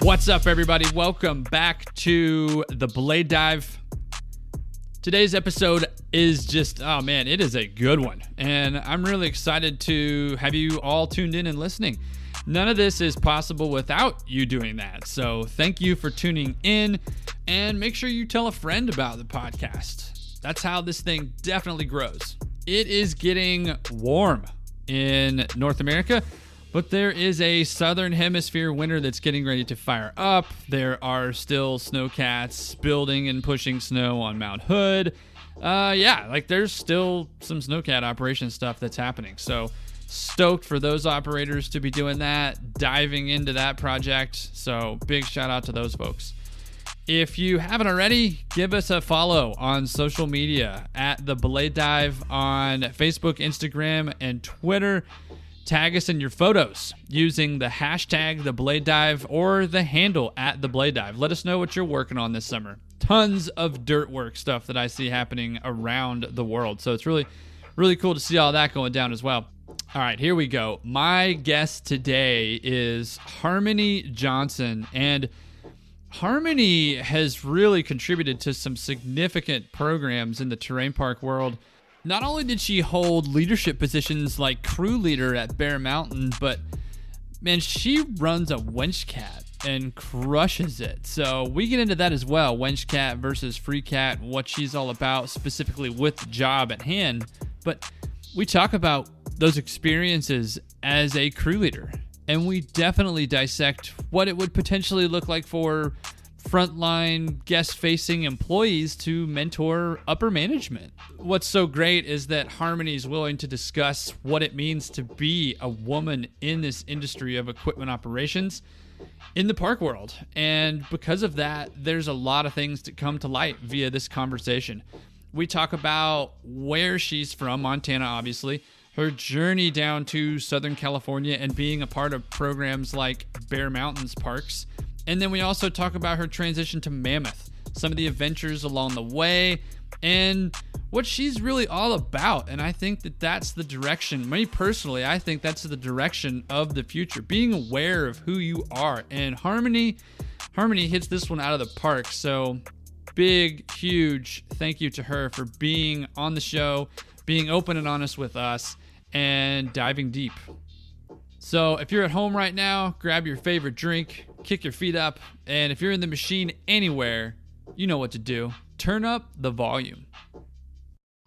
What's up, everybody? Welcome back to the Blade Dive. Today's episode is just, oh man, it is a good one. And I'm really excited to have you all tuned in and listening. None of this is possible without you doing that. So thank you for tuning in, and make sure you tell a friend about the podcast. That's how this thing definitely grows. It is getting warm in North America, but there is a southern hemisphere winter that's getting ready to fire up. There are still snowcats building and pushing snow on Mount Hood. There's still some snowcat operation stuff that's happening. So stoked for those operators to be doing that, diving into that project. So big shout out to those folks. If you haven't already, give us a follow on social media at The Blade Dive on Facebook, Instagram, and Twitter. Tag us in your photos using the hashtag The Blade Dive or the handle at The Blade Dive. Let us know what you're working on this summer. Tons of dirt work stuff that I see happening around the world. So it's really, really cool to see all that going down as well. All right, here we go. My guest today is Harmonee Johnson, and Harmonee has really contributed to some significant programs in the terrain park world. Not only did she hold leadership positions like crew leader at Bear Mountain, but man, she runs a wench cat and crushes it. So we get into that as well, wench cat versus free cat, what she's all about specifically with the job at hand. But we talk about those experiences as a crew leader, and we definitely dissect what it would potentially look like for frontline guest-facing employees to mentor upper management. What's so great is that Harmonee is willing to discuss what it means to be a woman in this industry of equipment operations in the park world. And because of that, there's a lot of things that come to light via this conversation. We talk about where she's from, Montana, obviously, her journey down to Southern California and being a part of programs like Bear Mountain's parks. And then we also talk about her transition to Mammoth, some of the adventures along the way, and what she's really all about. And I think that that's the direction, me personally, I think that's the direction of the future, being aware of who you are. And Harmonee hits this one out of the park. So big, huge thank you to her for being on the show, being open and honest with us, and diving deep. So if you're at home right now, grab your favorite drink, kick your feet up, and if you're in the machine anywhere, you know what to do. Turn up the volume.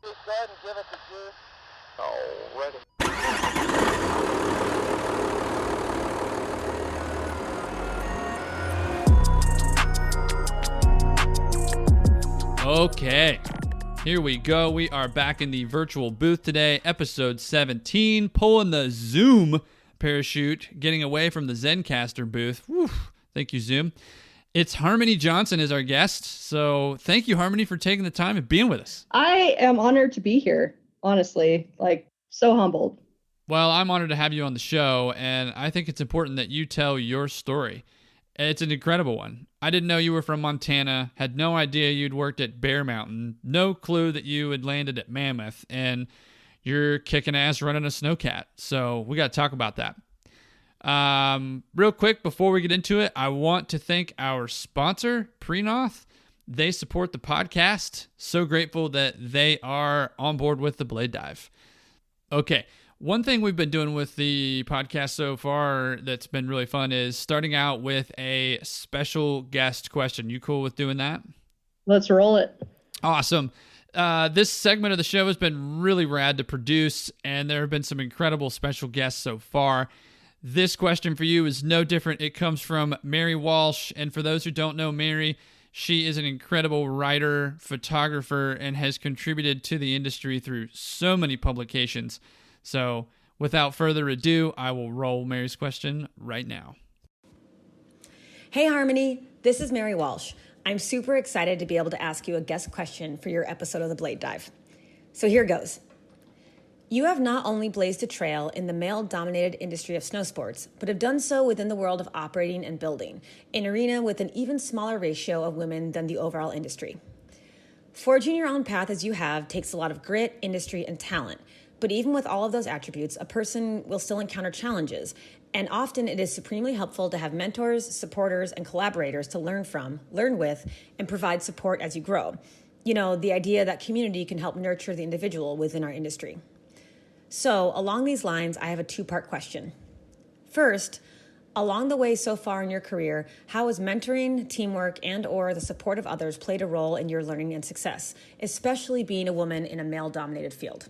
Just go ahead and give it the juice. Okay, here we go. We are back in the virtual booth today, episode 17, pulling the Zoom parachute, getting away from the Zencastr booth. Whew, thank you, Zoom. It's Harmonee Johnson as our guest. So thank you, Harmonee, for taking the time and being with us. I am honored to be here, honestly, so humbled. Well, I'm honored to have you on the show, and I think it's important that you tell your story. It's an incredible one. I didn't know you were from Montana, had no idea you'd worked at Bear Mountain, no clue that you had landed at Mammoth, and you're kicking ass running a snowcat. So we got to talk about that. Real quick, before we get into it, I want to thank our sponsor, Prenoth. They support the podcast. So grateful that they are on board with the Blade Dive. Okay, one thing we've been doing with the podcast so far that's been really fun is starting out with a special guest question. You cool with doing that? Let's roll it. Awesome. This segment of the show has been really rad to produce, and there have been some incredible special guests so far. This question for you is no different. It comes from Mary Walsh, and for those who don't know Mary, she is an incredible writer, photographer, and has contributed to the industry through so many publications. So without further ado, I will roll Mary's question right now. Hey Harmonee, this is Mary Walsh. I'm super excited to be able to ask you a guest question for your episode of The Blade Dive. So here goes. You have not only blazed a trail in the male-dominated industry of snow sports, but have done so within the world of operating and building, an arena with an even smaller ratio of women than the overall industry. Forging your own path as you have takes a lot of grit, industry, and talent, But even with all of those attributes, a person will still encounter challenges. And often it is supremely helpful to have mentors, supporters, and collaborators to learn from, learn with, and provide support as you grow. You know, the idea that community can help nurture the individual within our industry. So along these lines, I have a two-part question. First, along the way so far in your career, how has mentoring, teamwork, and/or the support of others played a role in your learning and success, especially being a woman in a male-dominated field?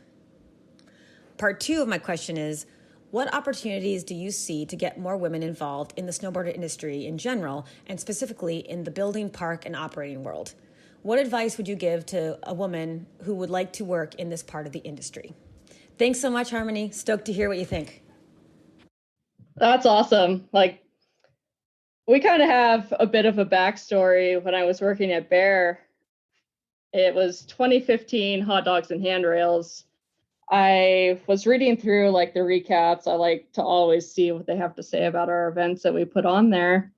Part two of my question is, what opportunities do you see to get more women involved in the snowboard industry in general, and specifically in the building, park, and operating world? What advice would you give to a woman who would like to work in this part of the industry? Thanks so much, Harmonee. Stoked to hear what you think. That's awesome. Like, we kind of have a bit of a backstory. When I was working at Bear, it was 2015, hot dogs and handrails. I was reading through like the recaps. I like to always see what they have to say about our events that we put on there.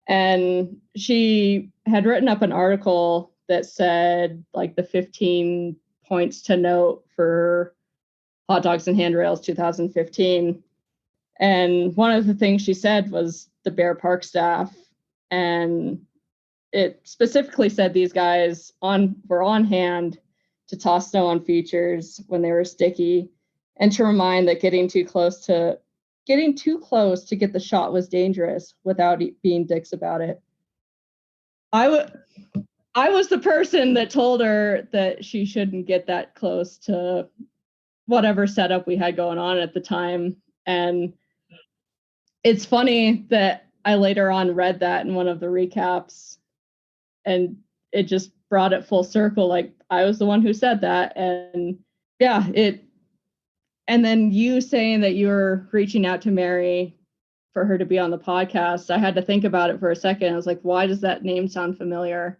And she had written up an article that said like the 15 points to note for Hot Dogs and Handrails 2015. And one of the things she said was the Bear Park staff. And it specifically said these guys were on hand to toss snow on features when they were sticky, and to remind that getting too close to get the shot was dangerous without being dicks about it. I was the person that told her that she shouldn't get that close to whatever setup we had going on at the time. And it's funny that I later on read that in one of the recaps, and it just brought it full circle. Like, I was the one who said that. And yeah, and then you saying that you were reaching out to Mary for her to be on the podcast, I had to think about it for a second. I was like, why does that name sound familiar?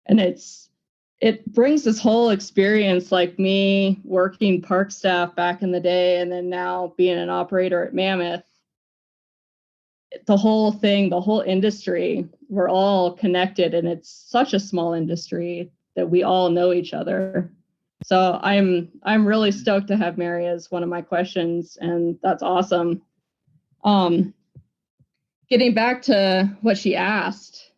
And it brings this whole experience, like me working park staff back in the day, and then now being an operator at Mammoth. The whole thing, the whole industry, we're all connected, and it's such a small industry that we all know each other. So I'm really stoked to have Mary as one of my questions, and that's awesome. Getting back to what she asked,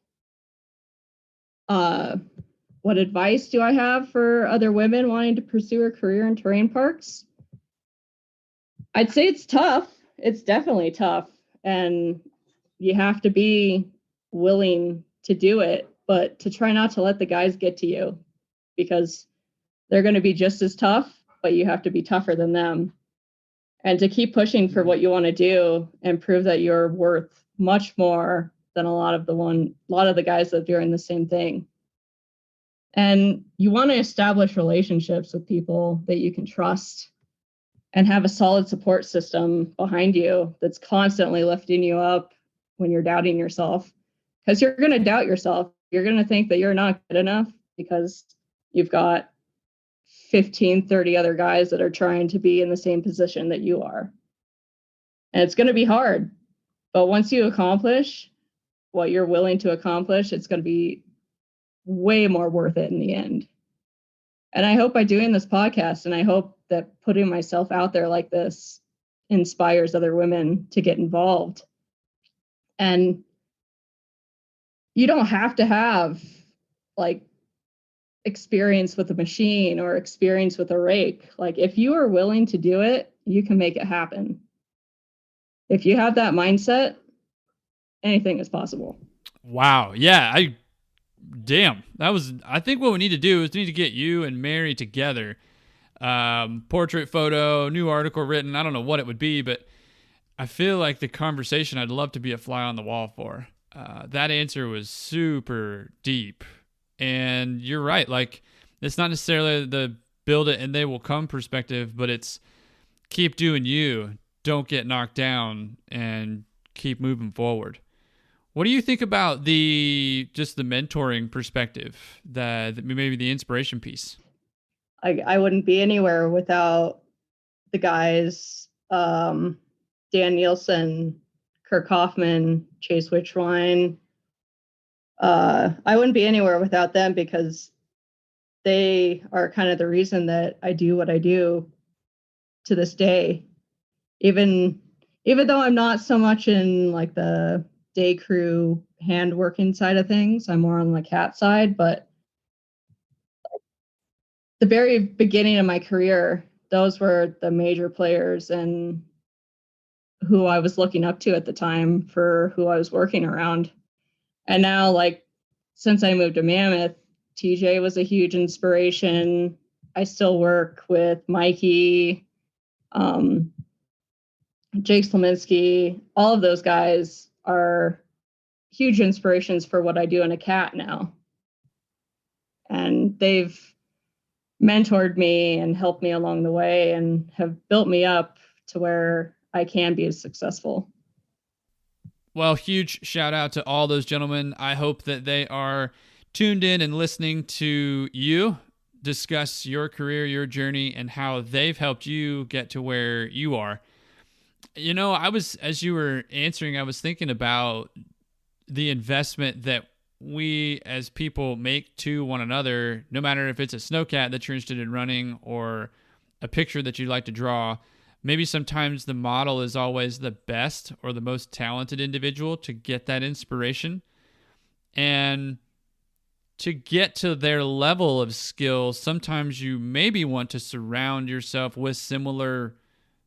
what advice do I have for other women wanting to pursue a career in terrain parks? I'd say it's tough. It's definitely tough. And you have to be willing to do it, but to try not to let the guys get to you, because they're going to be just as tough, but you have to be tougher than them. And to keep pushing for what you want to do and prove that you're worth much more than a lot of the guys that are doing the same thing. And you want to establish relationships with people that you can trust and have a solid support system behind you that's constantly lifting you up when you're doubting yourself. Because you're going to doubt yourself. You're going to think that you're not good enough because you've got 15, 30 other guys that are trying to be in the same position that you are. And it's going to be hard. But once you accomplish what you're willing to accomplish, it's going to be way more worth it in the end. And I hope by doing this podcast, and I hope that putting myself out there like this inspires other women to get involved. And you don't have to have like experience with a machine or experience with a rake. Like, if you are willing to do it, you can make it happen. If you have that mindset, anything is possible. Wow. Yeah. I think what we need to do is we need to get you and Mary together. Portrait photo, new article written. I don't know what it would be, but I feel like the conversation I'd love to be a fly on the wall for. That answer was super deep. And you're right. Like, it's not necessarily the build it and they will come perspective, but it's keep doing you. Don't get knocked down and keep moving forward. What do you think about the mentoring perspective, maybe the inspiration piece? I wouldn't be anywhere without the guys, Dan Nielsen, Kirk Hoffman, Chase Witchwine. I wouldn't be anywhere without them, because they are kind of the reason that I do what I do. to this day. Even though I'm not so much in like the day crew hand working side of things, I'm more on the cat side. But the very beginning of my career, those were the major players and who I was looking up to at the time for who I was working around. And now, like, since I moved to Mammoth, TJ was a huge inspiration. I still work with Mikey, Jake Slominski. All of those guys are huge inspirations for what I do in a cat now. And they've mentored me and helped me along the way and have built me up to where I can be successful. Well, huge shout out to all those gentlemen. I hope that they are tuned in and listening to you discuss your career, your journey, and how they've helped you get to where you are. You know, as you were answering, I was thinking about the investment that we as people make to one another, no matter if it's a snowcat that you're interested in running or a picture that you'd like to draw. Maybe sometimes the model is always the best or the most talented individual to get that inspiration. And to get to their level of skill, sometimes you maybe want to surround yourself with similar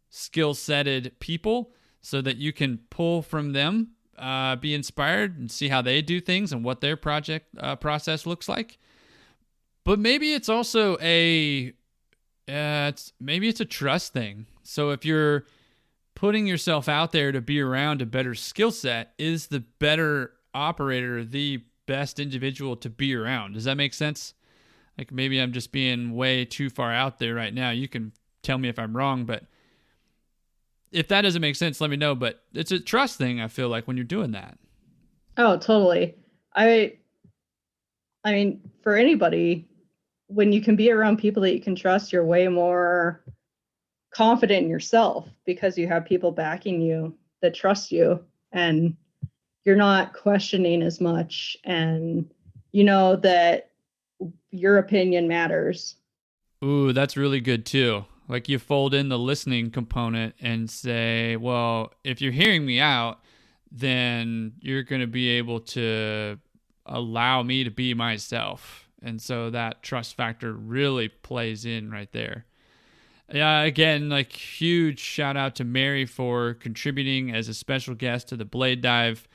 skill-setted people so that you can pull from them, be inspired and see how they do things and what their project process looks like. But maybe it's also maybe it's a trust thing. So if you're putting yourself out there to be around a better skill set, is the better operator the best individual to be around? Does that make sense? Like, maybe I'm just being way too far out there right now. You can tell me if I'm wrong, but if that doesn't make sense, let me know. But it's a trust thing, I feel like, when you're doing that. Oh, totally. I mean, for anybody, when you can be around people that you can trust, you're way more confident in yourself because you have people backing you that trust you, and you're not questioning as much, and you know that your opinion matters. Ooh, that's really good too. Like, you fold in the listening component and say, well, if you're hearing me out, then you're going to be able to allow me to be myself. And so that trust factor really plays in right there. Yeah, again, like, huge shout out to Mary for contributing as a special guest to the Blade Dive.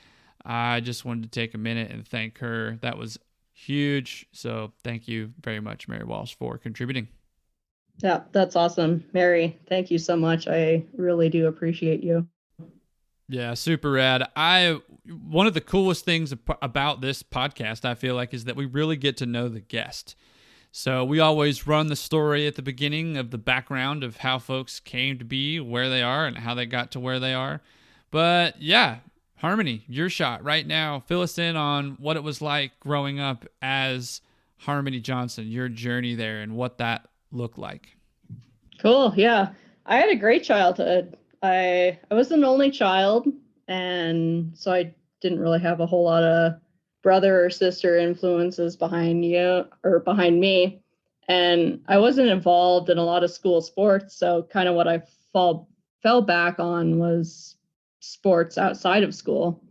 I just wanted to take a minute and thank her. That was huge. So thank you very much, Mary Walsh, for contributing. Yeah, that's awesome. Mary, thank you so much. I really do appreciate you. Yeah, super rad. One of the coolest things about this podcast, I feel like, is that we really get to know the guest. So we always run the story at the beginning of the background of how folks came to be where they are and how they got to where they are. But yeah, Harmonee, your shot right now. Fill us in on what it was like growing up as Harmonee Johnson, your journey there and what that looked like. Cool. Yeah. I had a great childhood. I was an only child, and so I didn't really have a whole lot of brother or sister influences behind me. And I wasn't involved in a lot of school sports. So kind of what I fell back on was sports outside of school.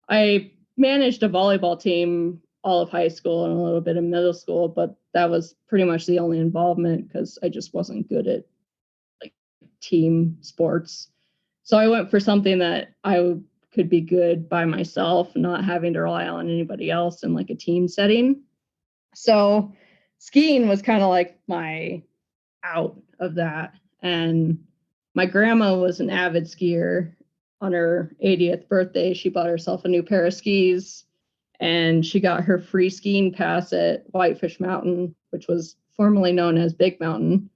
I managed a volleyball team all of high school and a little bit of middle school, but that was pretty much the only involvement because I just wasn't good at like team sports. So I went for something that I could be good by myself, not having to rely on anybody else in like a team setting. So skiing was kind of like my out of that. And my grandma was an avid skier. On her 80th birthday, she bought herself a new pair of skis, and she got her free skiing pass at Whitefish Mountain, which was formerly known as Big Mountain.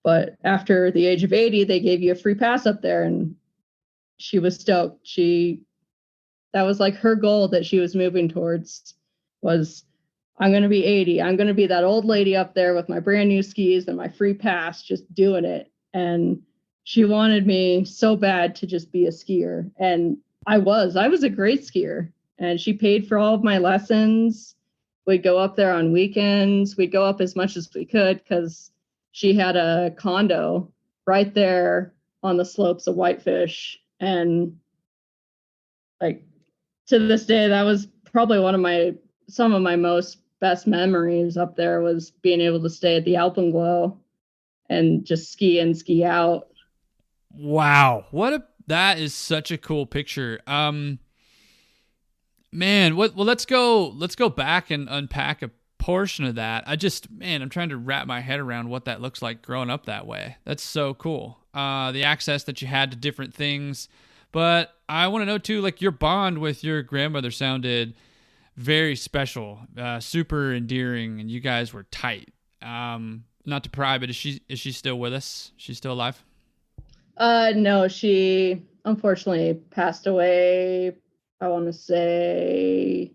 But after the age of 80, they gave you a free pass up there, and she was stoked. That was like her goal that she was moving towards was, I'm going to be 80. I'm going to be that old lady up there with my brand new skis and my free pass, just doing it. And she wanted me so bad to just be a skier. And I was a great skier, and she paid for all of my lessons. We'd go up there on weekends. We'd go up as much as we could because she had a condo right there on the slopes of Whitefish. And like to this day, that was probably some of my most best memories up there, was being able to stay at the Alpenglow and just ski in, ski out. Wow. That is such a cool picture. Man, well, let's go back and unpack a portion of that. I'm trying to wrap my head around what that looks like growing up that way. That's so cool. The access that you had to different things. But I want to know too, like, your bond with your grandmother sounded very special, super endearing, and you guys were tight. Not to pry, but is she still with us? She's still alive? No, she unfortunately passed away, I want to say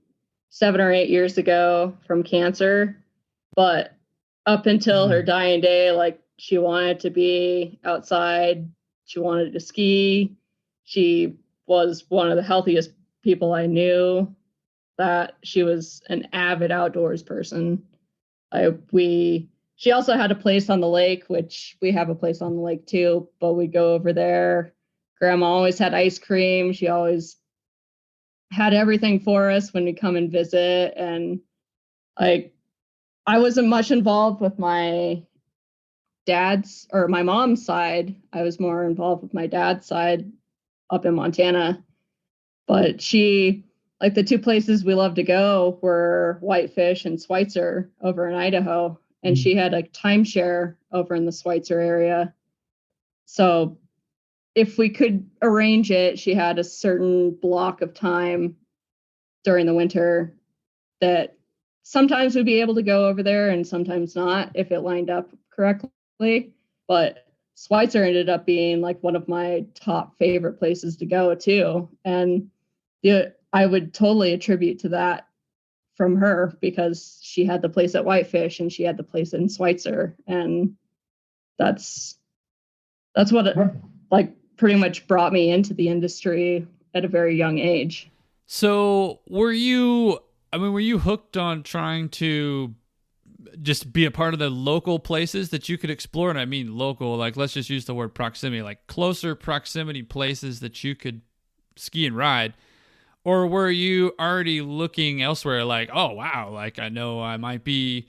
7 or 8 years ago from cancer. But up until her dying day, like, she wanted to be outside. She wanted to ski. She was one of the healthiest people I knew. That she was an avid outdoors person. She also had a place on the lake, which we have a place on the lake too, but we'd go over there. Grandma always had ice cream. She always had everything for us when we come and visit. And I wasn't much involved with my dad's or my mom's side. I was more involved with my dad's side up in Montana. But like, the two places we loved to go were Whitefish and Schweitzer over in Idaho. And she had a timeshare over in the Schweitzer area. So if we could arrange it, she had a certain block of time during the winter that sometimes we'd be able to go over there and sometimes not if it lined up correctly. But Schweitzer ended up being like one of my top favorite places to go too. And I would totally attribute to that from her, because she had the place at Whitefish and she had the place in Schweitzer. And that's what it, like, pretty much brought me into the industry at a very young age. So were you hooked on trying to just be a part of the local places that you could explore? And I mean local, like, let's just use the word proximity, like closer proximity places that you could ski and ride. Or were you already looking elsewhere, like, oh, wow, like, I know I might be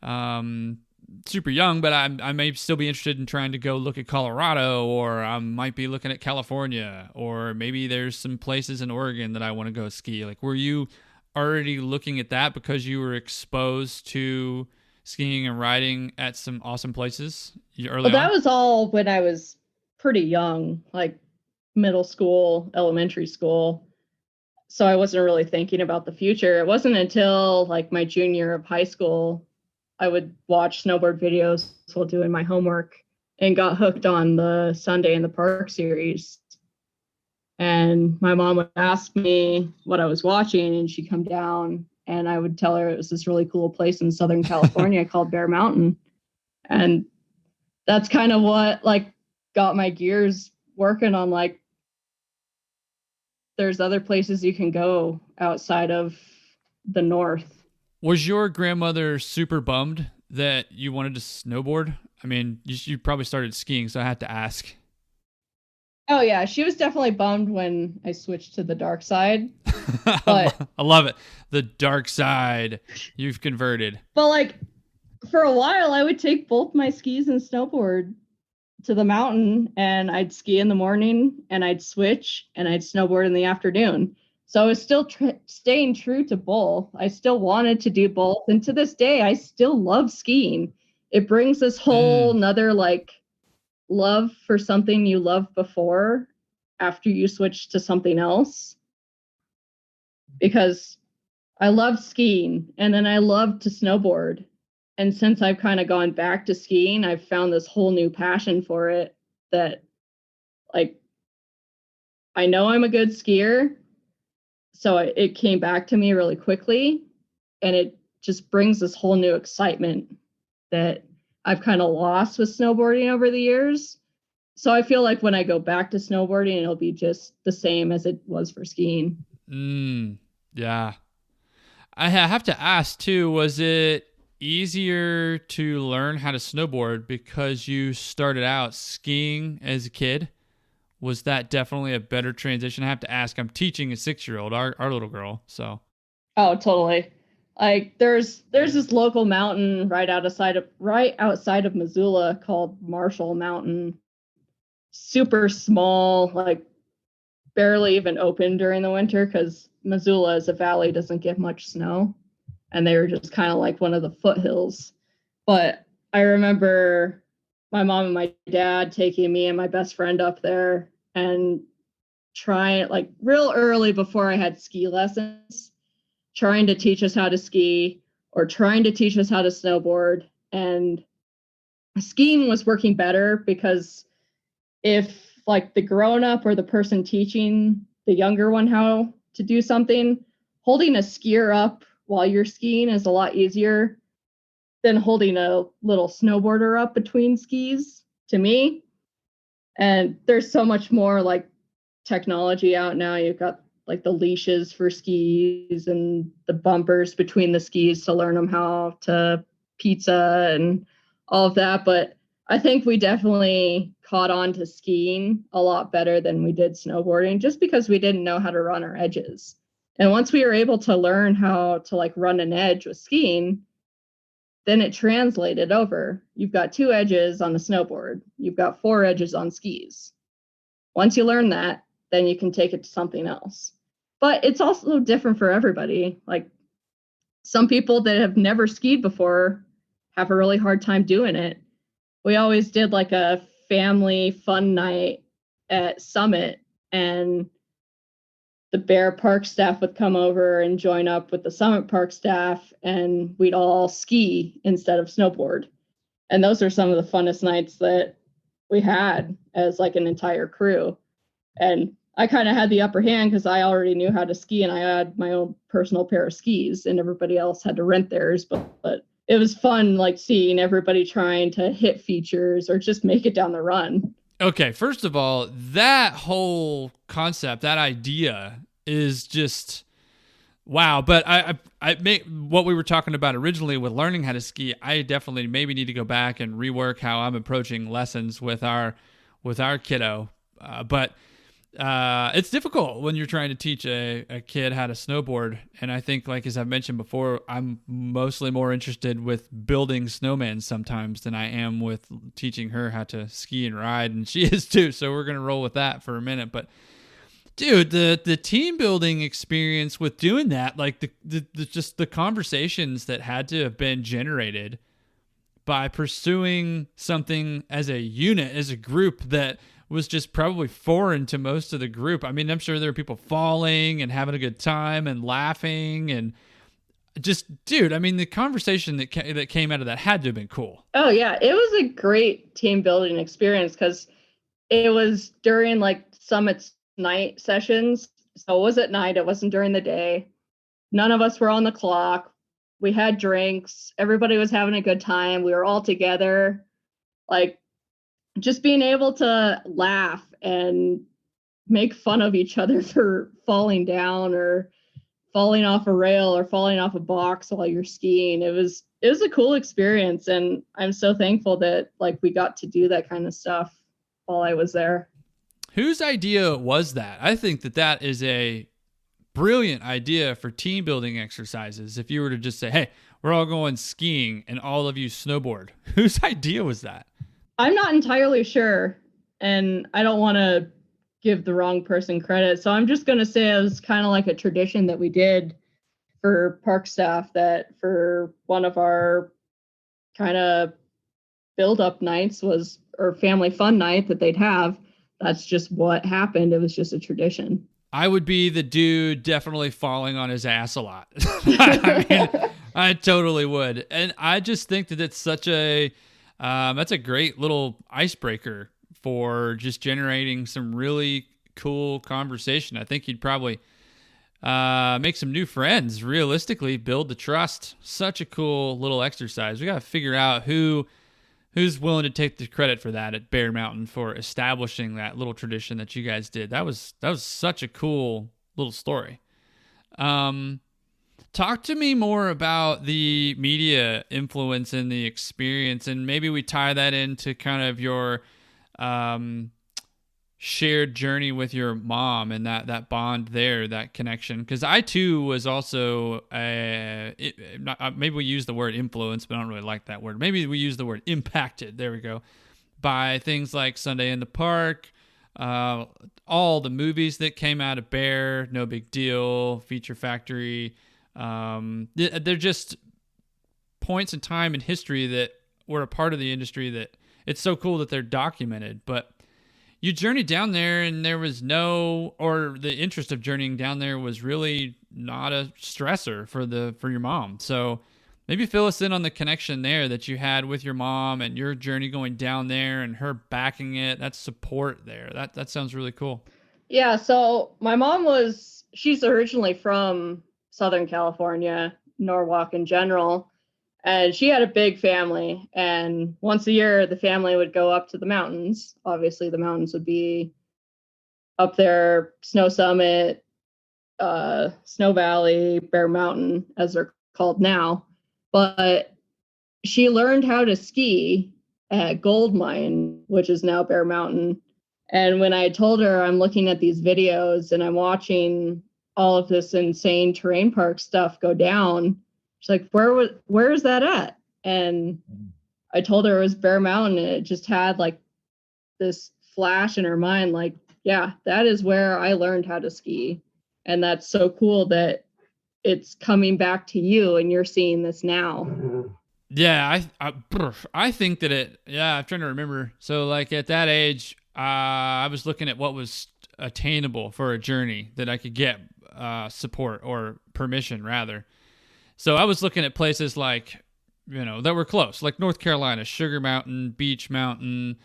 super young, but I may still be interested in trying to go look at Colorado, or I might be looking at California, or maybe there's some places in Oregon that I want to go ski. Like, were you already looking at that because you were exposed to skiing and riding at some awesome places early on? That was all when I was pretty young, like middle school, elementary school. So I wasn't really thinking about the future. It wasn't until like my junior year of high school, I would watch snowboard videos while doing my homework and got hooked on the Sunday in the Park series. And my mom would ask me what I was watching, and she'd come down and I would tell her it was this really cool place in Southern California called Bear Mountain. And that's kind of what like got my gears working on, like, there's other places you can go outside of the north. Was your grandmother super bummed that you wanted to snowboard? I mean, you probably started skiing, so I had to ask. Oh yeah, she was definitely bummed when I switched to the dark side. But I love it. The dark side. You've converted. But like, for a while, I would take both my skis and snowboard to the mountain, and I'd ski in the morning and I'd switch and I'd snowboard in the afternoon. So I was still staying true to both. I still wanted to do both. And to this day, I still love skiing. It brings this whole nother like love for something you loved before after you switch to something else. Because I love skiing and then I love to snowboard. And since I've kind of gone back to skiing, I've found this whole new passion for it that, like, I know I'm a good skier. So it came back to me really quickly. And it just brings this whole new excitement that I've kind of lost with snowboarding over the years. So I feel like when I go back to snowboarding, it'll be just the same as it was for skiing. Yeah. I have to ask too, was it easier to learn how to snowboard because you started out skiing as a kid? Was that definitely a better transition? I have to ask. I'm teaching a 6-year-old, our little girl. So. Oh, totally. Like there's this local mountain right outside of Missoula called Marshall Mountain. Super small, like barely even open during the winter because Missoula as a valley doesn't get much snow. And they were just kind of like one of the foothills. But I remember my mom and my dad taking me and my best friend up there and trying, like real early before I had ski lessons, trying to teach us how to ski or trying to teach us how to snowboard. And skiing was working better because if like the grown-up or the person teaching the younger one how to do something, holding a skier up while you're skiing is a lot easier than holding a little snowboarder up between skis, to me. And there's so much more like technology out now. You've got like the leashes for skis and the bumpers between the skis to learn them how to pizza and all of that. But I think we definitely caught on to skiing a lot better than we did snowboarding just because we didn't know how to run our edges. And once we were able to learn how to like run an edge with skiing, then it translated over. You've got 2 edges on a snowboard. You've got 4 edges on skis. Once you learn that, then you can take it to something else. But it's also different for everybody. Like some people that have never skied before have a really hard time doing it. We always did like a family fun night at Summit, and the Bear Park staff would come over and join up with the Summit Park staff, and we'd all ski instead of snowboard. And those are some of the funnest nights that we had as like an entire crew. And I kind of had the upper hand because I already knew how to ski and I had my own personal pair of skis and everybody else had to rent theirs. But it was fun, like seeing everybody trying to hit features or just make it down the run. Okay, first of all, that whole concept, that idea is just wow. But I make what we were talking about originally with learning how to ski. I definitely maybe need to go back and rework how I'm approaching lessons with our kiddo. But it's difficult when you're trying to teach a kid how to snowboard. And I think, like as I've mentioned before, I'm mostly more interested with building snowmen sometimes than I am with teaching her how to ski and ride. And she is too. So we're going to roll with that for a minute. But dude, the team building experience with doing that, like the just the conversations that had to have been generated by pursuing something as a unit, as a group that was just probably foreign to most of the group. I mean, I'm sure there were people falling and having a good time and laughing and just, dude, I mean, the conversation that came out of that had to have been cool. Oh, yeah. It was a great team building experience because it was during like Summit's night sessions. So it was at night. It wasn't during the day. None of us were on the clock. We had drinks. Everybody was having a good time. We were all together. Like, just being able to laugh and make fun of each other for falling down or falling off a rail or falling off a box while you're skiing. It was a cool experience. And I'm so thankful that like we got to do that kind of stuff while I was there. Whose idea was that? I think that is a brilliant idea for team building exercises. If you were to just say, hey, we're all going skiing and all of you snowboard. Whose idea was that? I'm not entirely sure, and I don't want to give the wrong person credit. So I'm just going to say it was kind of like a tradition that we did for park staff, that for one of our kind of build-up nights was, or family fun night that they'd have. That's just what happened. It was just a tradition. I would be the dude definitely falling on his ass a lot. I mean, I totally would. And I just think that it's such a... that's a great little icebreaker for just generating some really cool conversation. I think you'd probably make some new friends, realistically, build the trust. Such a cool little exercise. We got to figure out who's willing to take the credit for that at Bear Mountain for establishing that little tradition that you guys did. That was such a cool little story. Talk to me more about the media influence in the experience, and maybe we tie that into kind of your shared journey with your mom and that bond there, that connection. Because I too was also maybe we use the word influence, but I don't really like that word. Maybe we use the word impacted. There we go. By things like Sunday in the Park, all the movies that came out of Bear, No Big Deal, Feature Factory. They're just points in time in history that were a part of the industry that it's so cool that they're documented. But you journeyed down there, and there was the interest of journeying down there was really not a stressor for your mom. So maybe fill us in on the connection there that you had with your mom and your journey going down there and her backing it. That support there. That sounds really cool. Yeah, so my mom she's originally from Southern California, Norwalk in general, and she had a big family. And once a year, the family would go up to the mountains. Obviously, the mountains would be up there, Snow Summit, Snow Valley, Bear Mountain, as they're called now. But she learned how to ski at Gold Mine, which is now Bear Mountain. And when I told her I'm looking at these videos and I'm watching all of this insane terrain park stuff go down, she's like, where is that at? And I told her it was Bear Mountain, and it just had like this flash in her mind, like, yeah, that is where I learned how to ski. And that's so cool that it's coming back to you and you're seeing this now. Yeah, I think that I'm trying to remember. So like at that age, I was looking at what was attainable for a journey that I could get support or permission rather. So I was looking at places like, that were close, like North Carolina, Sugar Mountain, Beach Mountain,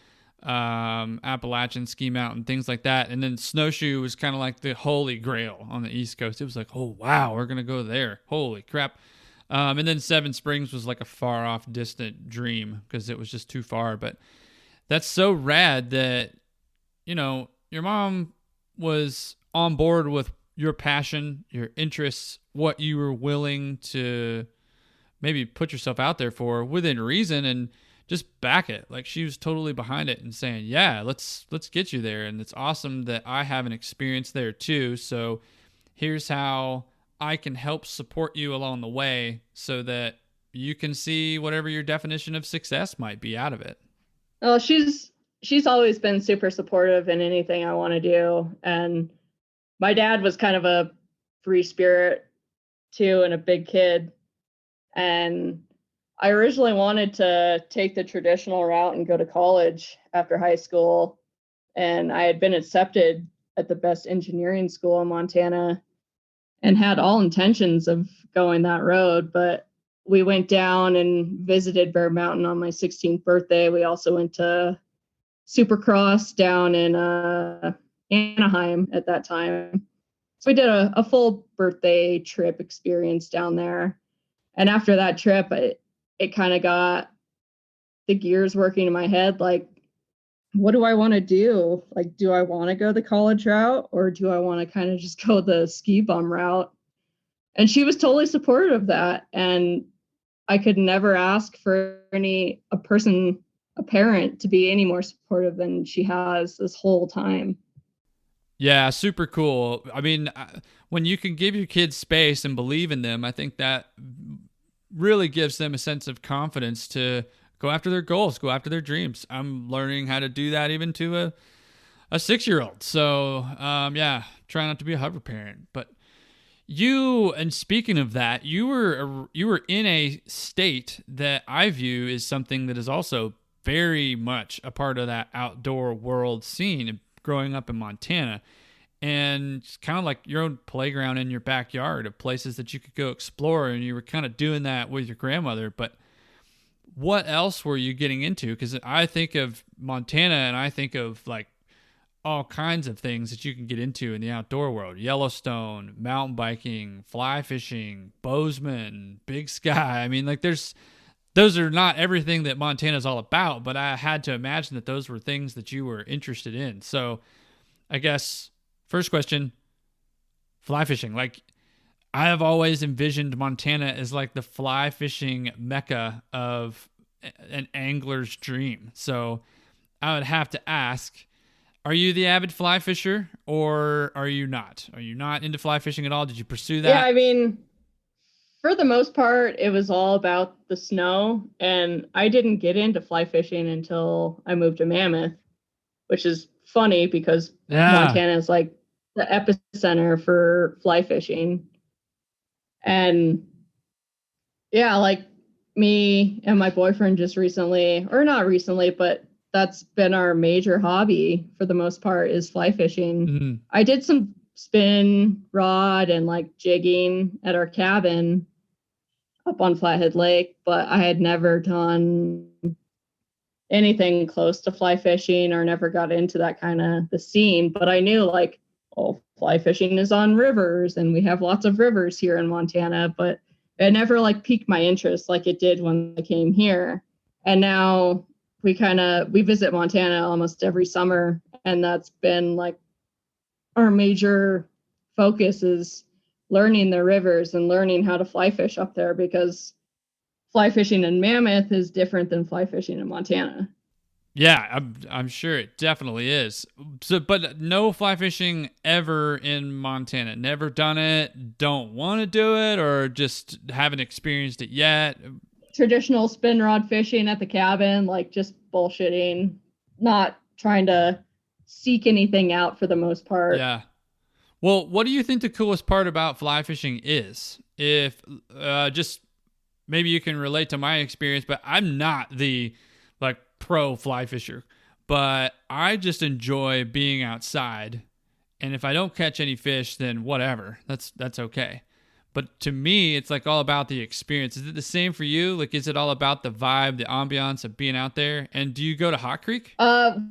Appalachian Ski Mountain, things like that. And then Snowshoe was kind of like the holy grail on the East Coast. It was like, oh, wow, we're going to go there. Holy crap. And then Seven Springs was like a far off distant dream because it was just too far. But that's so rad that, your mom was on board with your passion, your interests, what you were willing to maybe put yourself out there for within reason, and just back it. Like she was totally behind it and saying, yeah, let's get you there. And it's awesome that I have an experience there too. So here's how I can help support you along the way so that you can see whatever your definition of success might be out of it. Well, she's always been super supportive in anything I want to do. And my dad was kind of a free spirit too, and a big kid. And I originally wanted to take the traditional route and go to college after high school. And I had been accepted at the best engineering school in Montana and had all intentions of going that road. But we went down and visited Bear Mountain on my 16th birthday. We also went to Supercross down in Anaheim at that time. So we did a full birthday trip experience down there. And after that trip, it kind of got the gears working in my head. Like, what do I want to do? Like, do I want to go the college route, or do I want to kind of just go the ski bum route? And she was totally supportive of that. And I could never ask for a parent to be any more supportive than she has this whole time. Yeah, super cool. I mean, when you can give your kids space and believe in them, I think that really gives them a sense of confidence to go after their goals, go after their dreams. I'm learning how to do that even to a 6-year-old. So, try not to be a hover parent. But and speaking of that, you were in a state that I view is something that is also very much a part of that outdoor world scene, growing up in Montana, and it's kind of like your own playground in your backyard of places that you could go explore. And you were kind of doing that with your grandmother. But what else were you getting into? Because I think of Montana and I think of like all kinds of things that you can get into in the outdoor world: Yellowstone, mountain biking, fly fishing, Bozeman, Big Sky. I mean, like those are not everything that Montana is all about, but I had to imagine that those were things that you were interested in. So I guess first question, fly fishing. Like, I have always envisioned Montana as like the fly fishing mecca of an angler's dream. So I would have to ask, are you the avid fly fisher or are you not? Are you not into fly fishing at all? Did you pursue that? Yeah, I mean, for the most part, it was all about the snow. And I didn't get into fly fishing until I moved to Mammoth, which is funny because Montana is like the epicenter for fly fishing. And yeah, like me and my boyfriend just recently, or not recently, but that's been our major hobby for the most part is fly fishing. Mm-hmm. I did some spin rod and like jigging at our cabin up on Flathead Lake, but I had never done anything close to fly fishing or never got into that kind of the scene. But I knew like, oh, fly fishing is on rivers and we have lots of rivers here in Montana, but it never like piqued my interest like it did when I came here. And now we visit Montana almost every summer, and that's been like our major focus is learning the rivers and learning how to fly fish up there, because fly fishing in Mammoth is different than fly fishing in Montana. Yeah, I'm sure it definitely is. So, but no fly fishing ever in Montana. Never done it. Don't want to do it, or just haven't experienced it yet. Traditional spin rod fishing at the cabin, like just bullshitting, not trying to seek anything out for the most part. Yeah. Well, what do you think the coolest part about fly fishing is? If just maybe you can relate to my experience, but I'm not the like pro fly fisher, but I just enjoy being outside. And if I don't catch any fish, then whatever, that's okay. But to me, it's like all about the experience. Is it the same for you? Like, is it all about the vibe, the ambiance of being out there? And do you go to Hot Creek?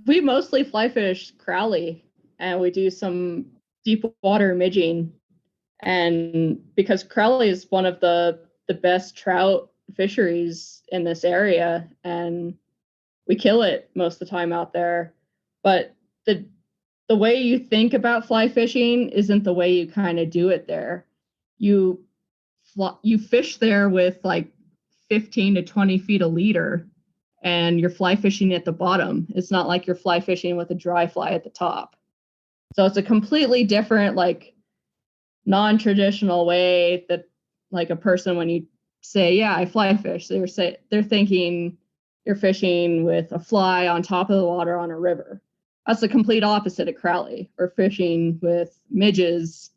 We mostly fly fish Crowley, and we do some deep water midging. And because Crowley is one of the best trout fisheries in this area, and we kill it most of the time out there. But the way you think about fly fishing isn't the way you kind of do it there. You fish there with like 15 to 20 feet a leader, and you're fly fishing at the bottom. It's not like you're fly fishing with a dry fly at the top. So it's a completely different, like non-traditional way that like a person, when you say, yeah, I fly fish, they're thinking you're fishing with a fly on top of the water on a river. That's the complete opposite of Crowley. We're fishing with midges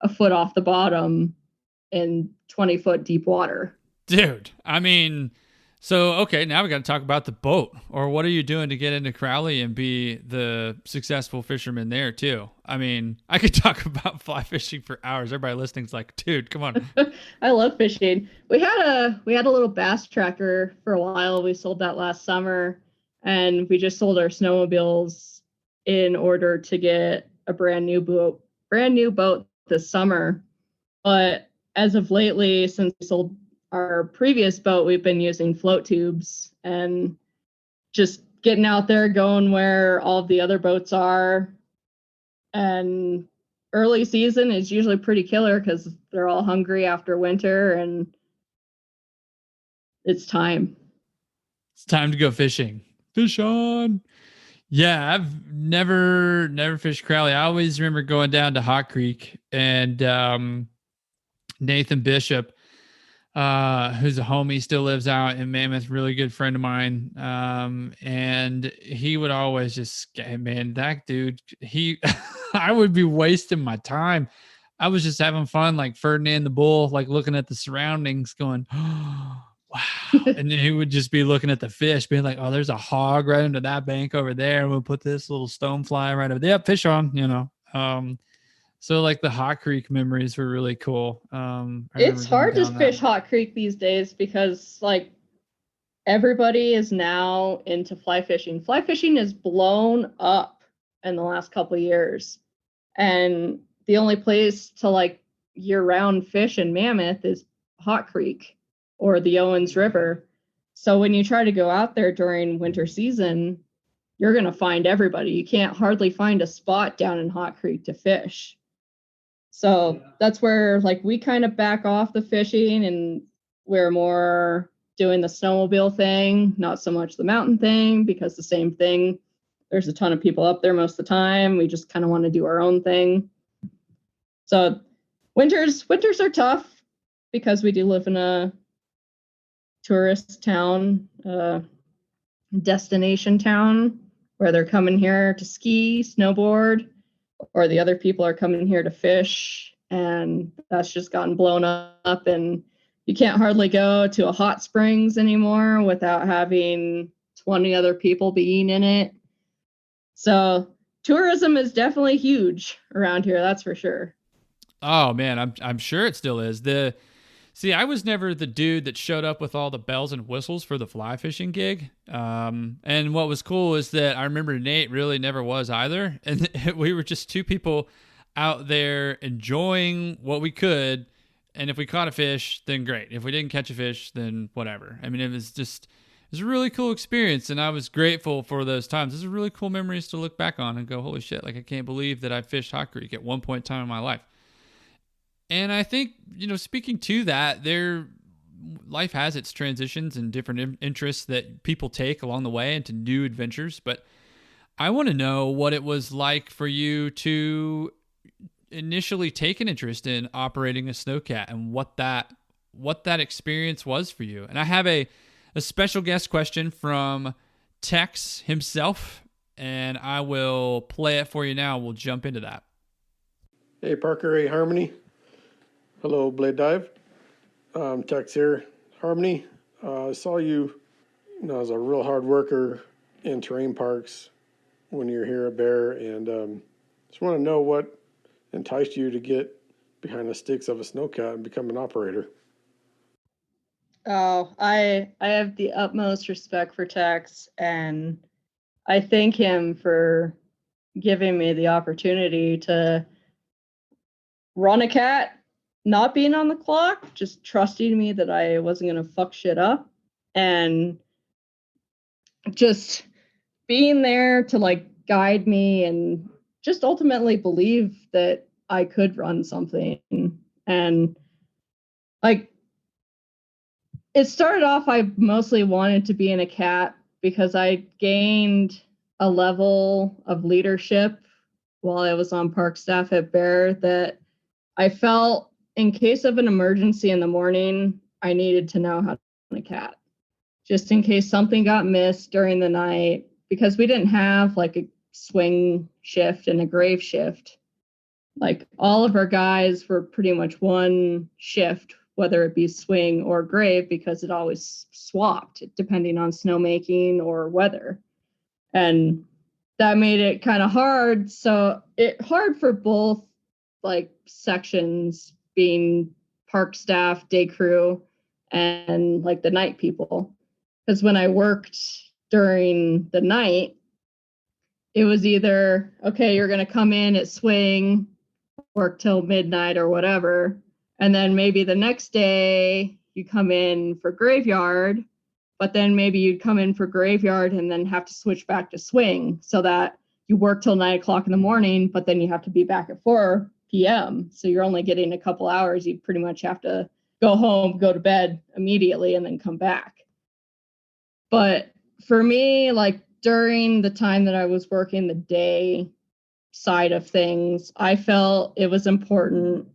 a foot off the bottom in 20-foot deep water. Dude, I mean, so, okay, now we got to talk about the boat. Or what are you doing to get into Crowley and be the successful fisherman there, too? I mean, I could talk about fly fishing for hours. Everybody listening's like, dude, come on. I love fishing. We had a little bass tracker for a while. We sold that last summer, and we just sold our snowmobiles in order to get a brand new boat this summer. But as of lately, since we sold our previous boat, we've been using float tubes and just getting out there, going where all of the other boats are. And early season is usually pretty killer because they're all hungry after winter, and it's time. It's time to go fishing. Fish on. Yeah, I've never fished Crowley. I always remember going down to Hot Creek, and Nathan Bishop, who's a homie, still lives out in Mammoth, really good friend of mine. And he would always just, man, that dude, I would be wasting my time. I was just having fun, like Ferdinand the Bull, like looking at the surroundings going, oh, wow. And then he would just be looking at the fish, being like, oh, there's a hog right under that bank over there. And we'll put this little stonefly right over there. Yep, fish on, you know. So like the Hot Creek memories were really cool. It's hard to fish Hot Creek these days because like everybody is now into fly fishing. Fly fishing is blown up in the last couple of years. And the only place to like year-round fish in Mammoth is Hot Creek or the Owens River. So when you try to go out there during winter season, you're going to find everybody. You can't hardly find a spot down in Hot Creek to fish. So that's where like we kind of back off the fishing and we're more doing the snowmobile thing, not so much the mountain thing, because the same thing. There's a ton of people up there most of the time. We just kind of want to do our own thing. So winters are tough because we do live in a tourist town, destination town, where they're coming here to ski, snowboard, or the other people are coming here to fish, and that's just gotten blown up, and you can't hardly go to a hot springs anymore without having 20 other people being in it. So tourism is definitely huge around here, that's for sure. Oh man, I'm sure it still is. See, I was never the dude that showed up with all the bells and whistles for the fly fishing gig. And what was cool is that I remember Nate really never was either. And we were just two people out there enjoying what we could. And if we caught a fish, then great. If we didn't catch a fish, then whatever. I mean, it was a really cool experience. And I was grateful for those times. Those are really cool memories to look back on and go, holy shit, like I can't believe that I fished Hot Creek at one point in time in my life. And I think, speaking to that, life has its transitions and different interests that people take along the way into new adventures. But I want to know what it was like for you to initially take an interest in operating a snowcat and what that experience was for you. And I have a special guest question from Tex himself, and I will play it for you now. We'll jump into that. Hey, Parker. Hey, Harmonee. Hello, Blade Dive. Tex here. Harmonee, I saw you, as a real hard worker in terrain parks when you're here at Bear, and just want to know what enticed you to get behind the sticks of a snowcat and become an operator. Oh, I have the utmost respect for Tex, and I thank him for giving me the opportunity to run a cat, not being on the clock, just trusting me that I wasn't going to fuck shit up, and just being there to like guide me and just ultimately believe that I could run something. And like, it started off, I mostly wanted to be in a cat because I gained a level of leadership while I was on park staff at Bear that I felt in case of an emergency in the morning, I needed to know how to run a cat, just in case something got missed during the night, because we didn't have like a swing shift and a grave shift. Like all of our guys were pretty much one shift, whether it be swing or grave, because it always swapped depending on snowmaking or weather. And that made it kind of hard. So hard for both like sections, being park staff, day crew, and like the night people. Because when I worked during the night, it was either, okay, you're going to come in at swing, work till midnight or whatever, and then maybe the next day you come in for graveyard, but then maybe you'd come in for graveyard and then have to switch back to swing, so that you work till 9:00 in the morning, but then you have to be back at 4 p.m. So you're only getting a couple hours. You pretty much have to go home, go to bed immediately, and then come back. But for me, like during the time that I was working the day side of things, I felt it was important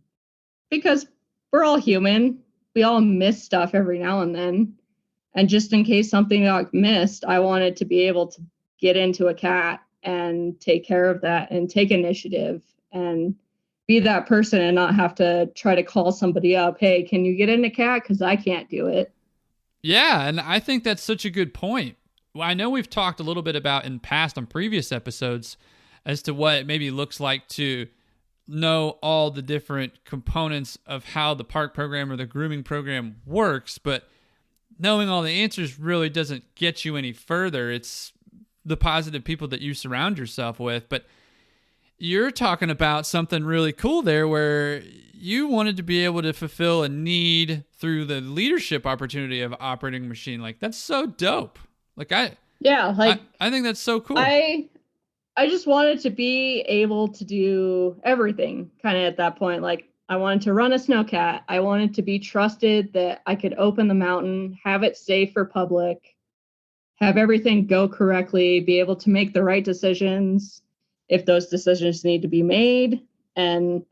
because we're all human. We all miss stuff every now and then. And just in case something got missed, I wanted to be able to get into a cat and take care of that and take initiative and be that person and not have to try to call somebody up. Hey, can you get in a cat? Because I can't do it. Yeah, and I think that's such a good point. Well, I know we've talked a little bit about in past on previous episodes as to what it maybe looks like to know all the different components of how the park program or the grooming program works, but knowing all the answers really doesn't get you any further. It's the positive people that you surround yourself with. But you're talking about something really cool there where you wanted to be able to fulfill a need through the leadership opportunity of operating a machine. Like, that's so dope. I think that's so cool. I just wanted to be able to do everything kind of at that point. Like I wanted to run a snowcat. I wanted to be trusted that I could open the mountain, have it safe for public, have everything go correctly, be able to make the right decisions if those decisions need to be made, and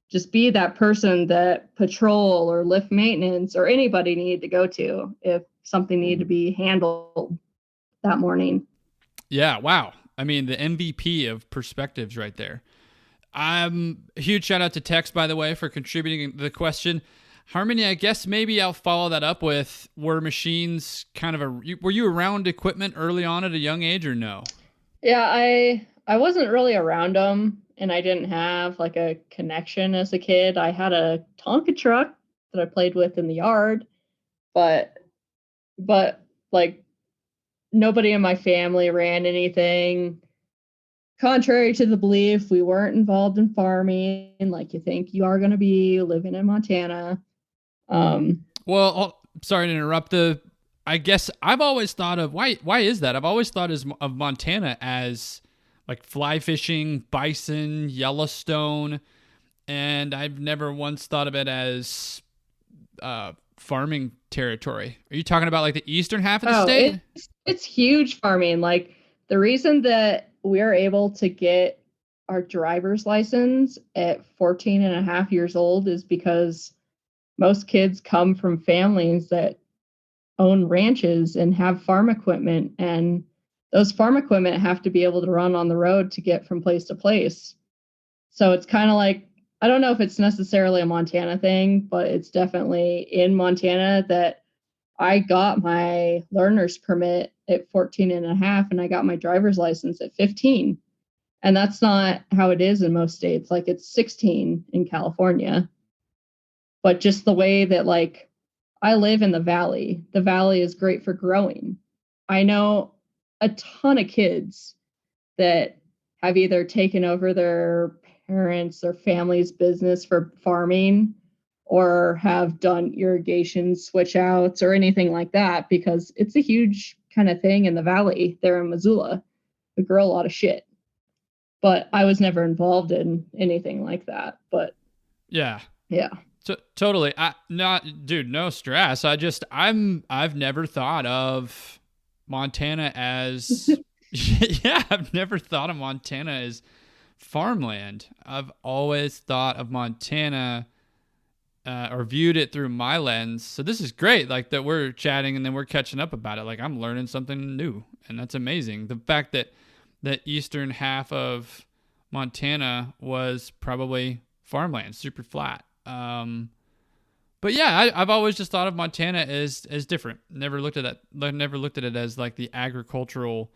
just be that person that patrol or lift maintenance or anybody needed to go to if something needed to be handled that morning. Yeah, wow. I mean, the MVP of perspectives right there. A huge shout out to Tex, by the way, for contributing the question. Harmonee, I guess maybe I'll follow that up with, were machines kind of were you around equipment early on at a young age or no? Yeah, I wasn't really around them, and I didn't have like a connection as a kid. I had a Tonka truck that I played with in the yard, but like nobody in my family ran anything. Contrary to the belief, we weren't involved in farming like you think you are going to be living in Montana. Well, sorry to interrupt. I guess I've always thought of why is that? I've always thought of Montana as like fly fishing, bison, Yellowstone, and I've never once thought of it as farming territory. Are you talking about like the eastern half of the state? It's huge farming. Like the reason that we're able to get our driver's license at 14 and a half years old is because most kids come from families that own ranches and have farm equipment, and those farm equipment have to be able to run on the road to get from place to place. So it's kind of like, I don't know if it's necessarily a Montana thing, but it's definitely in Montana that I got my learner's permit at 14 and a half, and I got my driver's license at 15. And that's not how it is in most states. Like it's 16 in California. But just the way that, like, I live in the valley is great for growing. I know a ton of kids that have either taken over their parents' or family's business for farming or have done irrigation switch outs or anything like that, because it's a huge kind of thing in the valley there in Missoula. We grow a lot of shit. But I was never involved in anything like that. But yeah. Totally. No stress. I've never thought of Montana as, yeah, I've never thought of Montana as farmland. I've always thought of Montana or viewed it through my lens. So this is great, like that we're chatting and then we're catching up about it. Like I'm learning something new, and that's amazing. The fact that the eastern half of Montana was probably farmland, super flat. But yeah, I've always just thought of Montana as different. Never looked at it as like the agricultural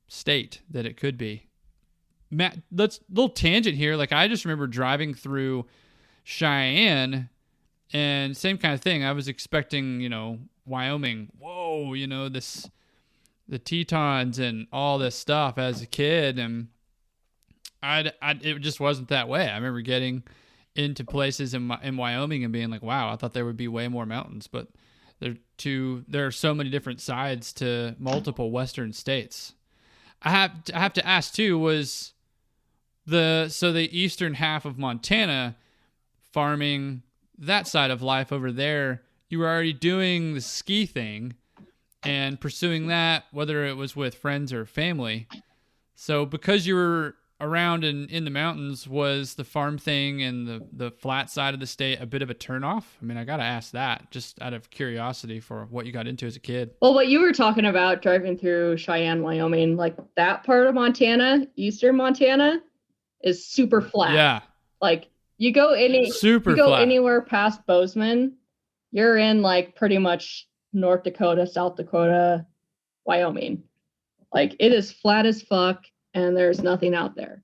state that it could be. Matt, let's little tangent here. Like I just remember driving through Cheyenne, and same kind of thing. I was expecting, Wyoming. Whoa, the Tetons and all this stuff as a kid, and it just wasn't that way. I remember getting into places in Wyoming and being like, wow, I thought there would be way more mountains, but there are so many different sides to multiple western states. I have to ask too, was the eastern half of Montana, farming, that side of life over there, you were already doing the ski thing and pursuing that, whether it was with friends or family. So because you were around in the mountains, was the farm thing and the flat side of the state a bit of a turnoff? I mean, I got to ask that just out of curiosity for what you got into as a kid. Well, what you were talking about driving through Cheyenne, Wyoming, like that part of Montana, eastern Montana, is super flat. Yeah. Like you go anywhere past Bozeman, you're in like pretty much North Dakota, South Dakota, Wyoming. Like it is flat as fuck, and there's nothing out there.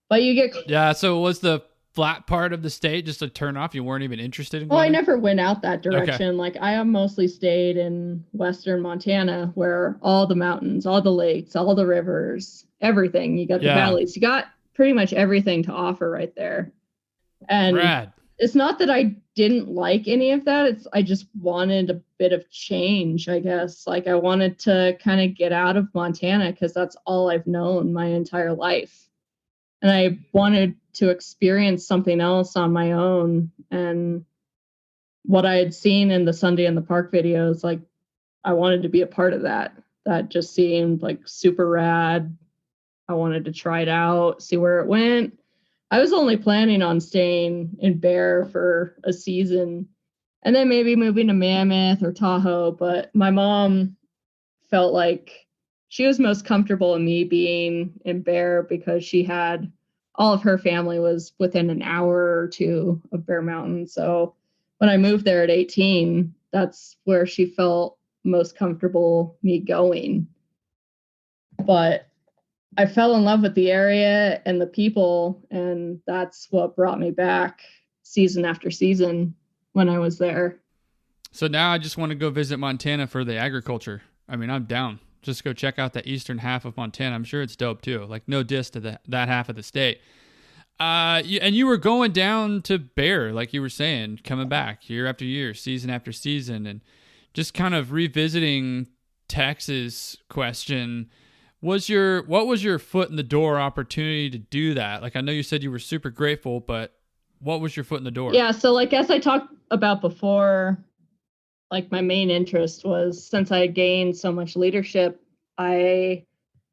But you get... Yeah, so was the flat part of the state just a turnoff? You weren't even interested in going? Well, I never went out that direction. Okay. Like I have mostly stayed in western Montana, where all the mountains, all the lakes, all the rivers, everything. You got the valleys. You got pretty much everything to offer right there. And Rad. it's not that I didn't like any of that. I just wanted a bit of change, I guess. Like I wanted to kind of get out of Montana because that's all I've known my entire life. And I wanted to experience something else on my own. And what I had seen in the Sunday in the Park videos, like I wanted to be a part of that. That just seemed like super rad. I wanted to try it out, see where it went. I was only planning on staying in Bear for a season and then maybe moving to Mammoth or Tahoe. But my mom felt like she was most comfortable in me being in Bear because she had all of her family was within an hour or two of Bear Mountain. So when I moved there at 18, that's where she felt most comfortable me going. But I fell in love with the area and the people, and that's what brought me back season after season when I was there. So now I just want to go visit Montana for the agriculture. I mean, I'm down. Just go check out the eastern half of Montana. I'm sure it's dope too. Like no diss to that half of the state. And you were going down to Bear, like you were saying, coming back year after year, season after season, and just kind of revisiting Texas question. What was your foot in the door opportunity to do that? Like I know you said you were super grateful, but what was your foot in the door? Yeah, so like as I talked about before, like my main interest was since I gained so much leadership, I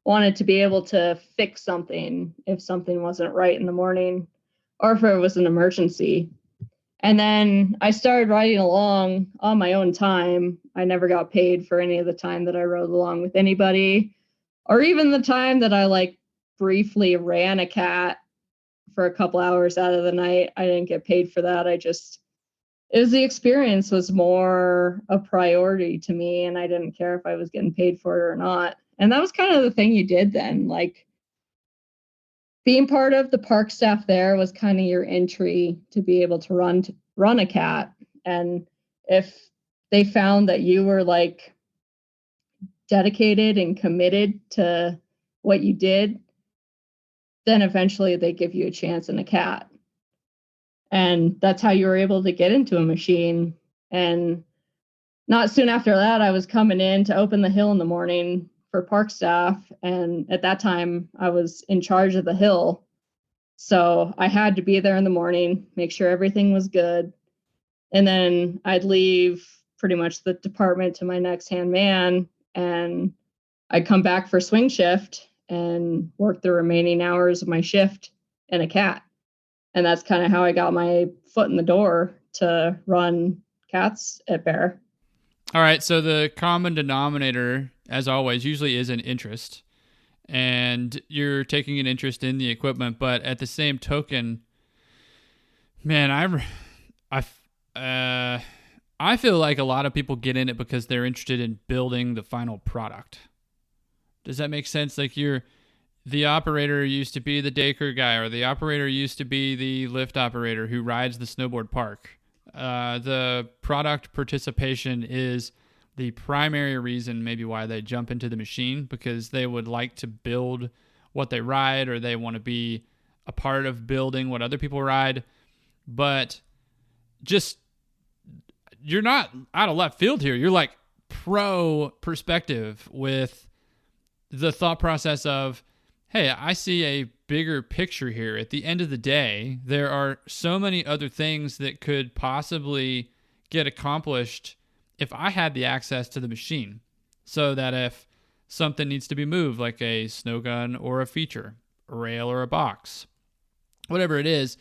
wanted to be able to fix something if something wasn't right in the morning or if it was an emergency. And then I started riding along on my own time. I never got paid for any of the time that I rode along with anybody. Or even the time that I like briefly ran a cat for a couple hours out of the night, I didn't get paid for that. The experience was more a priority to me, and I didn't care if I was getting paid for it or not. And that was kind of the thing you did then. Like being part of the park staff there was kind of your entry to be able to run a cat. And if they found that you were like dedicated and committed to what you did, then eventually they give you a chance in a cat. And that's how you were able to get into a machine. And not soon after that, I was coming in to open the hill in the morning for park staff. And at that time, I was in charge of the hill. So I had to be there in the morning, make sure everything was good. And then I'd leave pretty much the department to my next hand man. And I'd come back for swing shift and work the remaining hours of my shift in a cat. And that's kind of how I got my foot in the door to run cats at Bear. All right. So the common denominator, as always, usually is an interest. And you're taking an interest in the equipment. But at the same token, man, I feel like a lot of people get in it because they're interested in building the final product. Does that make sense? Like the operator used to be the daycare guy, or the operator used to be the lift operator who rides the snowboard park. The product participation is the primary reason maybe why they jump into the machine, because they would like to build what they ride, or they want to be a part of building what other people ride. But just, you're not out of left field here. You're like pro perspective with the thought process of, hey, I see a bigger picture here. At the end of the day, there are so many other things that could possibly get accomplished if I had the access to the machine, so that if something needs to be moved, like a snow gun or a feature, a rail or a box, whatever it is,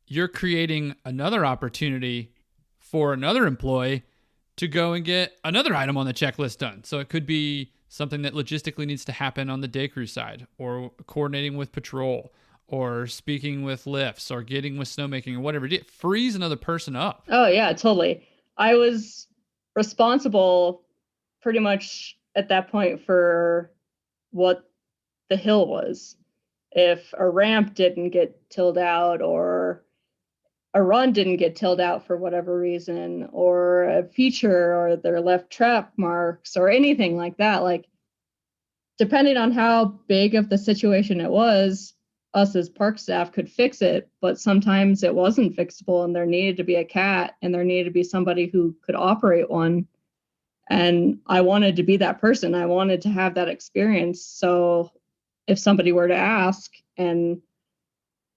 you're creating another opportunity for another employee to go and get another item on the checklist done. So it could be something that logistically needs to happen on the day crew side, or coordinating with patrol, or speaking with lifts, or getting with snowmaking, or whatever. It frees another person up. Oh, yeah, totally. I was responsible pretty much at that point for what the hill was. If a ramp didn't get tilled out, or a run didn't get tilled out for whatever reason, or a feature, or their left trap marks, or anything like that, like depending on how big of the situation it was, us as park staff could fix it, but sometimes it wasn't fixable and there needed to be a cat and there needed to be somebody who could operate one. And I wanted to be that person. I wanted to have that experience. So if somebody were to ask and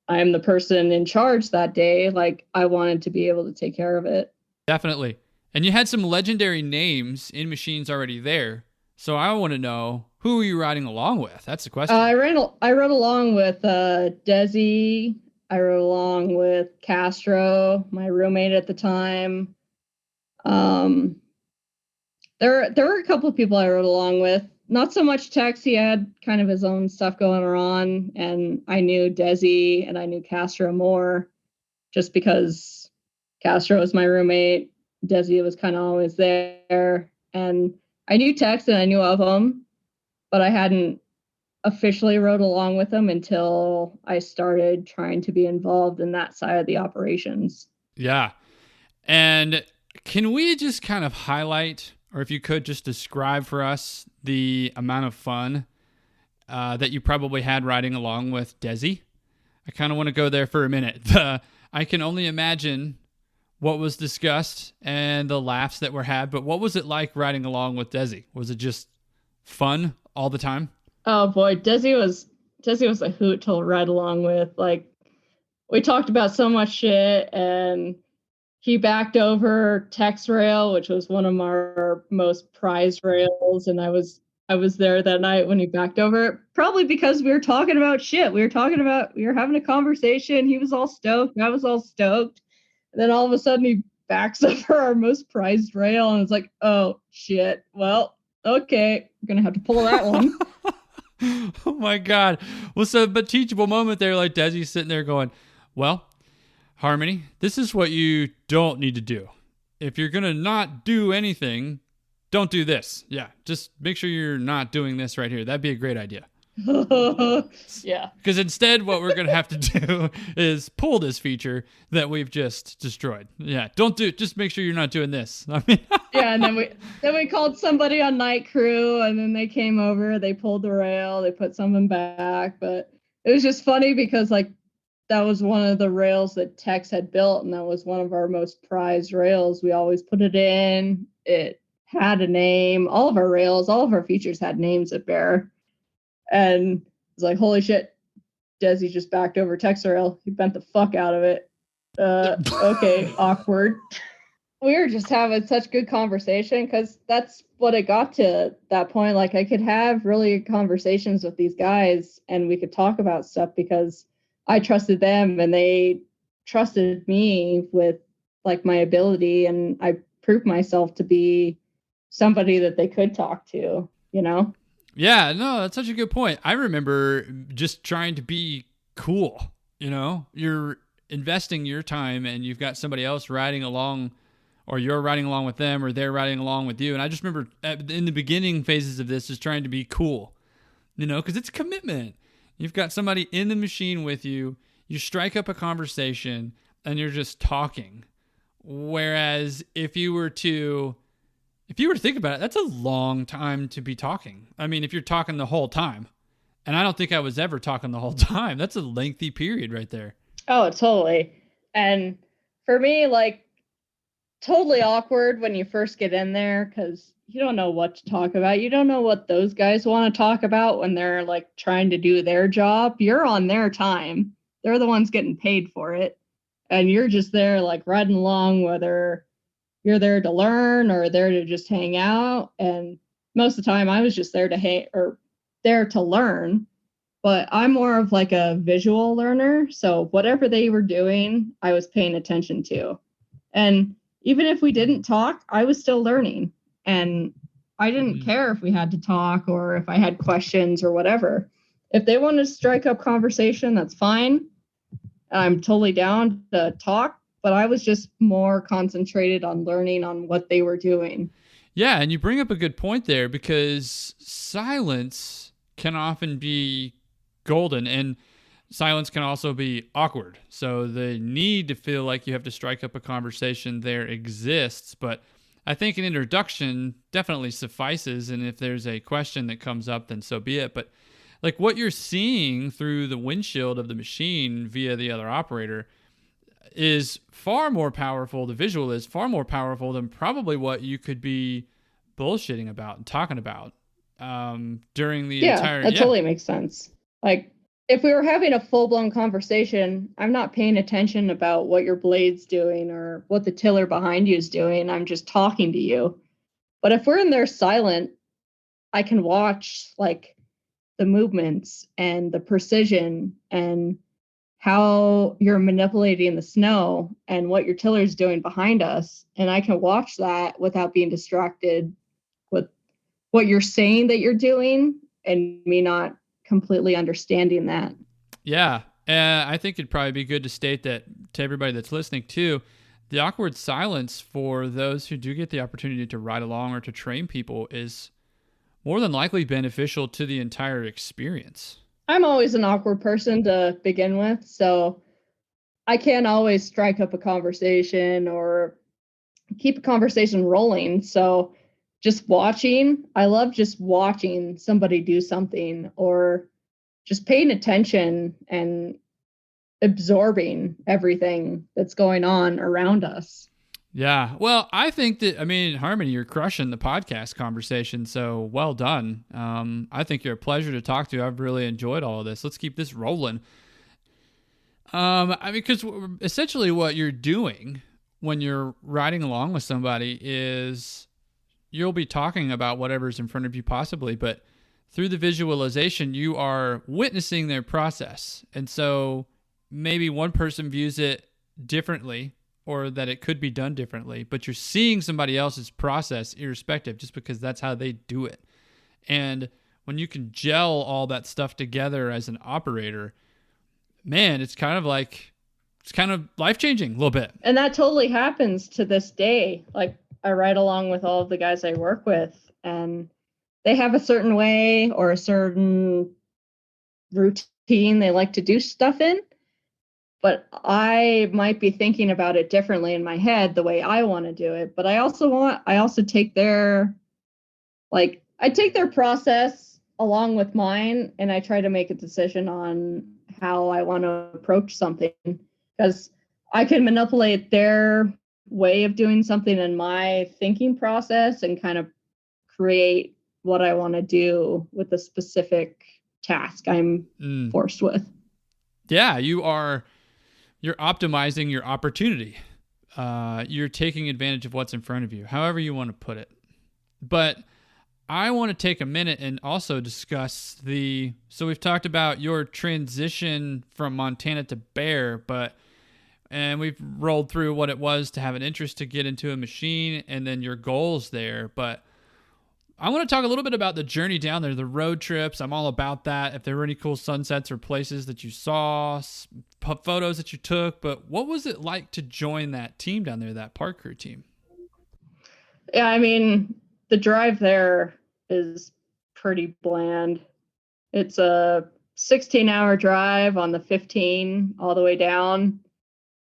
I am the person in charge that day, like I wanted to be able to take care of it. Definitely. And you had some legendary names in machines already there. So I want to know, who were you riding along with? That's the question. I rode along with Desi. I rode along with Castro, my roommate at the time. There were a couple of people I rode along with. Not so much Tex. He had kind of his own stuff going on, and I knew Desi and I knew Castro more, just because Castro was my roommate. Desi was kind of always there, and I knew Tex and I knew of him, but I hadn't officially rode along with him until I started trying to be involved in that side of the operations. Yeah. And can we just kind of highlight, or if you could just describe for us the amount of fun that you probably had riding along with Desi? I kind of want to go there for a minute. I can only imagine what was discussed and the laughs that were had, but what was it like riding along with Desi? Was it just fun all the time? Oh boy, Desi was a hoot to ride along with. Like, we talked about so much shit, and he backed over Tex Rail, which was one of our most prized rails, and I was there that night when he backed over it, probably because we were talking about shit. We were having a conversation. He was all stoked. I was all stoked. And then all of a sudden he backs over our most prized rail, and it's like, oh shit. Well, okay, I'm gonna have to pull that one. Oh my God. Well, but teachable moment there, like Desi's sitting there going, well, Harmonee, this is what you don't need to do. If you're gonna not do anything, don't do this. Yeah, just make sure you're not doing this right here. That'd be a great idea. Yeah. Because instead, what we're going to have to do is pull this feature that we've just destroyed. Yeah, don't do it. Just make sure you're not doing this. I mean, yeah, and then we called somebody on night crew, and then they came over, they pulled the rail, they put something back. But it was just funny because, like, that was one of the rails that Tex had built, and that was one of our most prized rails. We always put it in. It had a name. All of our rails, all of our features had names at Bear. And it's like, holy shit, Desi just backed over Tex Rail. He bent the fuck out of it. Okay, awkward. We were just having such good conversation because that's what it got to that point. Like, I could have really good conversations with these guys and we could talk about stuff because I trusted them and they trusted me with like my ability, and I proved myself to be somebody that they could talk to, you know? Yeah, no, that's such a good point. I remember just trying to be cool, you know? You're investing your time and you've got somebody else riding along, or you're riding along with them, or they're riding along with you. And I just remember in the beginning phases of this, just trying to be cool, you know, because it's commitment. You've got somebody in the machine with you, you strike up a conversation, and you're just talking. Whereas if you were to think about it, that's a long time to be talking. I mean, if you're talking the whole time, and I don't think I was ever talking the whole time, that's a lengthy period right there. Oh, totally. And for me, like, totally awkward when you first get in there because you don't know what to talk about. You don't know what those guys want to talk about when they're like trying to do their job. You're on their time. They're the ones getting paid for it. And you're just there like riding along, whether you're there to learn or there to just hang out. And most of the time I was just there to hang or there to learn, but I'm more of like a visual learner. So whatever they were doing, I was paying attention to. And even if we didn't talk, I was still learning. And I didn't care if we had to talk or if I had questions or whatever. If they want to strike up conversation, that's fine. I'm totally down to talk, but I was just more concentrated on learning on what they were doing. Yeah, and you bring up a good point there because silence can often be golden, and silence can also be awkward. So the need to feel like you have to strike up a conversation there exists, but I think an introduction definitely suffices, and if there's a question that comes up, then so be it. But like what you're seeing through the windshield of the machine via the other operator is far more powerful. The visual is far more powerful than probably what you could be bullshitting about and talking about during the entire. That totally makes sense. Like if we were having a full-blown conversation, I'm not paying attention about what your blade's doing or what the tiller behind you is doing. I'm just talking to you. But if we're in there silent, I can watch like the movements and the precision and how you're manipulating the snow and what your tiller is doing behind us. And I can watch that without being distracted with what you're saying that you're doing and me not completely understanding that. Yeah. I think it'd probably be good to state that to everybody that's listening too, the awkward silence for those who do get the opportunity to ride along or to train people is more than likely beneficial to the entire experience. I'm always an awkward person to begin with, so I can't always strike up a conversation or keep a conversation rolling. So just watching, I love just watching somebody do something or just paying attention and absorbing everything that's going on around us. Yeah. Well, I think that, I mean, Harmonee, you're crushing the podcast conversation. So well done. I think you're a pleasure to talk to. I've really enjoyed all of this. Let's keep this rolling. I mean, because essentially what you're doing when you're riding along with somebody is you'll be talking about whatever's in front of you possibly, but through the visualization, you are witnessing their process. And so maybe one person views it differently or that it could be done differently, but you're seeing somebody else's process irrespective just because that's how they do it. And when you can gel all that stuff together as an operator, man, it's kind of life-changing a little bit. And that totally happens to this day. Like I ride along with all of the guys I work with and they have a certain way or a certain routine they like to do stuff in. But I might be thinking about it differently in my head, the way I want to do it. But I also take their process along with mine, and I try to make a decision on how I want to approach something, because I can manipulate their way of doing something in my thinking process and kind of create what I want to do with the specific task I'm forced with. Yeah, you're optimizing your opportunity. You're taking advantage of what's in front of you, however you want to put it. But I want to take a minute and also discuss so we've talked about your transition from Montana to Bear, and we've rolled through what it was to have an interest to get into a machine and then your goals there. But I want to talk a little bit about the journey down there, the road trips. I'm all about that. If there were any cool sunsets or places that you saw, photos that you took, but what was it like to join that team down there, that park crew team? Yeah, I mean, the drive there is pretty bland. It's a 16-hour drive on the 15 all the way down.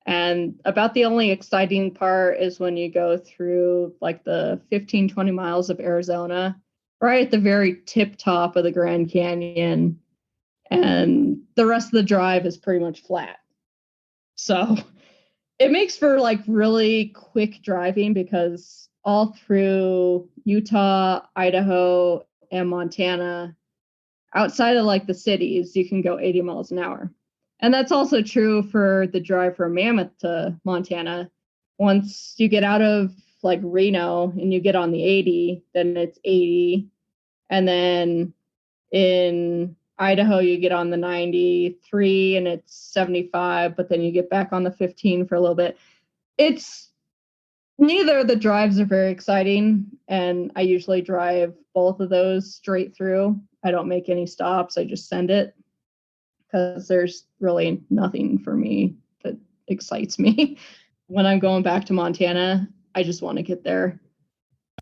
And about the only exciting part is when you go through like the 15, 20 miles of Arizona, right at the very tip top of the Grand Canyon. And the rest of the drive is pretty much flat. So it makes for like really quick driving because all through Utah, Idaho, and Montana, outside of like the cities, you can go 80 miles an hour. And that's also true for the drive from Mammoth to Montana. Once you get out of like Reno and you get on the 80, then it's 80. And then in Idaho, you get on the 93 and it's 75, but then you get back on the 15 for a little bit. Neither of the drives are very exciting. And I usually drive both of those straight through. I don't make any stops. I just send it, because there's really nothing for me that excites me. When I'm going back to Montana, I just want to get there.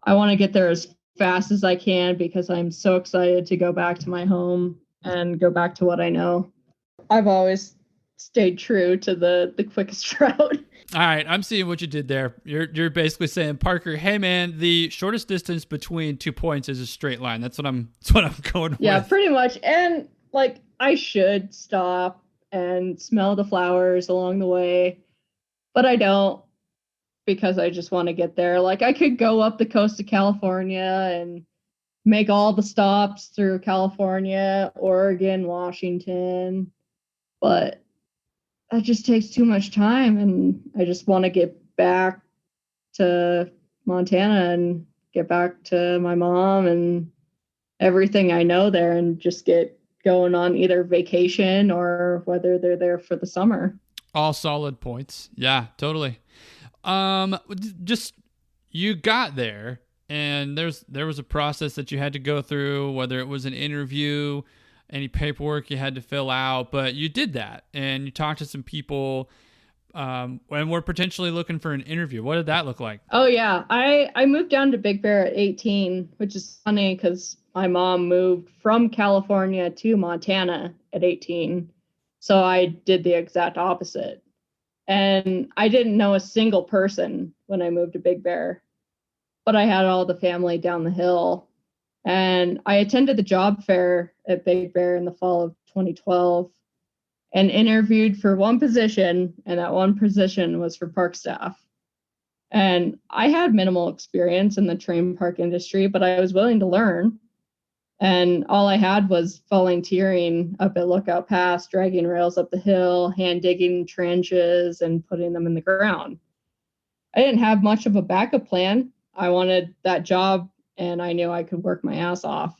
I want to get there as fast as I can because I'm so excited to go back to my home and go back to what I know. I've always stayed true to the quickest route. All right, I'm seeing what you did there. You're basically saying, Parker, hey man, the shortest distance between 2 points is a straight line. That's what I'm going with. Yeah, pretty much. And like I should stop and smell the flowers along the way, but I don't because I just want to get there. Like I could go up the coast of California and make all the stops through California, Oregon, Washington, but that just takes too much time, and I just want to get back to Montana and get back to my mom and everything I know there and just get going on either vacation or whether they're there for the summer. All solid points. Yeah, totally. Just you got there and there was a process that you had to go through, whether it was an interview, any paperwork you had to fill out, but you did that and you talked to some people and we're potentially looking for an interview. What did that look like? Oh yeah, I moved down to Big Bear at 18, which is funny because my mom moved from California to Montana at 18. So I did the exact opposite. And I didn't know a single person when I moved to Big Bear, but I had all the family down the hill. And I attended the job fair at Big Bear in the fall of 2012 and interviewed for one position, and that one position was for park staff. And I had minimal experience in the train park industry, but I was willing to learn. And all I had was volunteering up at Lookout Pass, dragging rails up the hill, hand digging trenches, and putting them in the ground. I didn't have much of a backup plan. I wanted that job, and I knew I could work my ass off.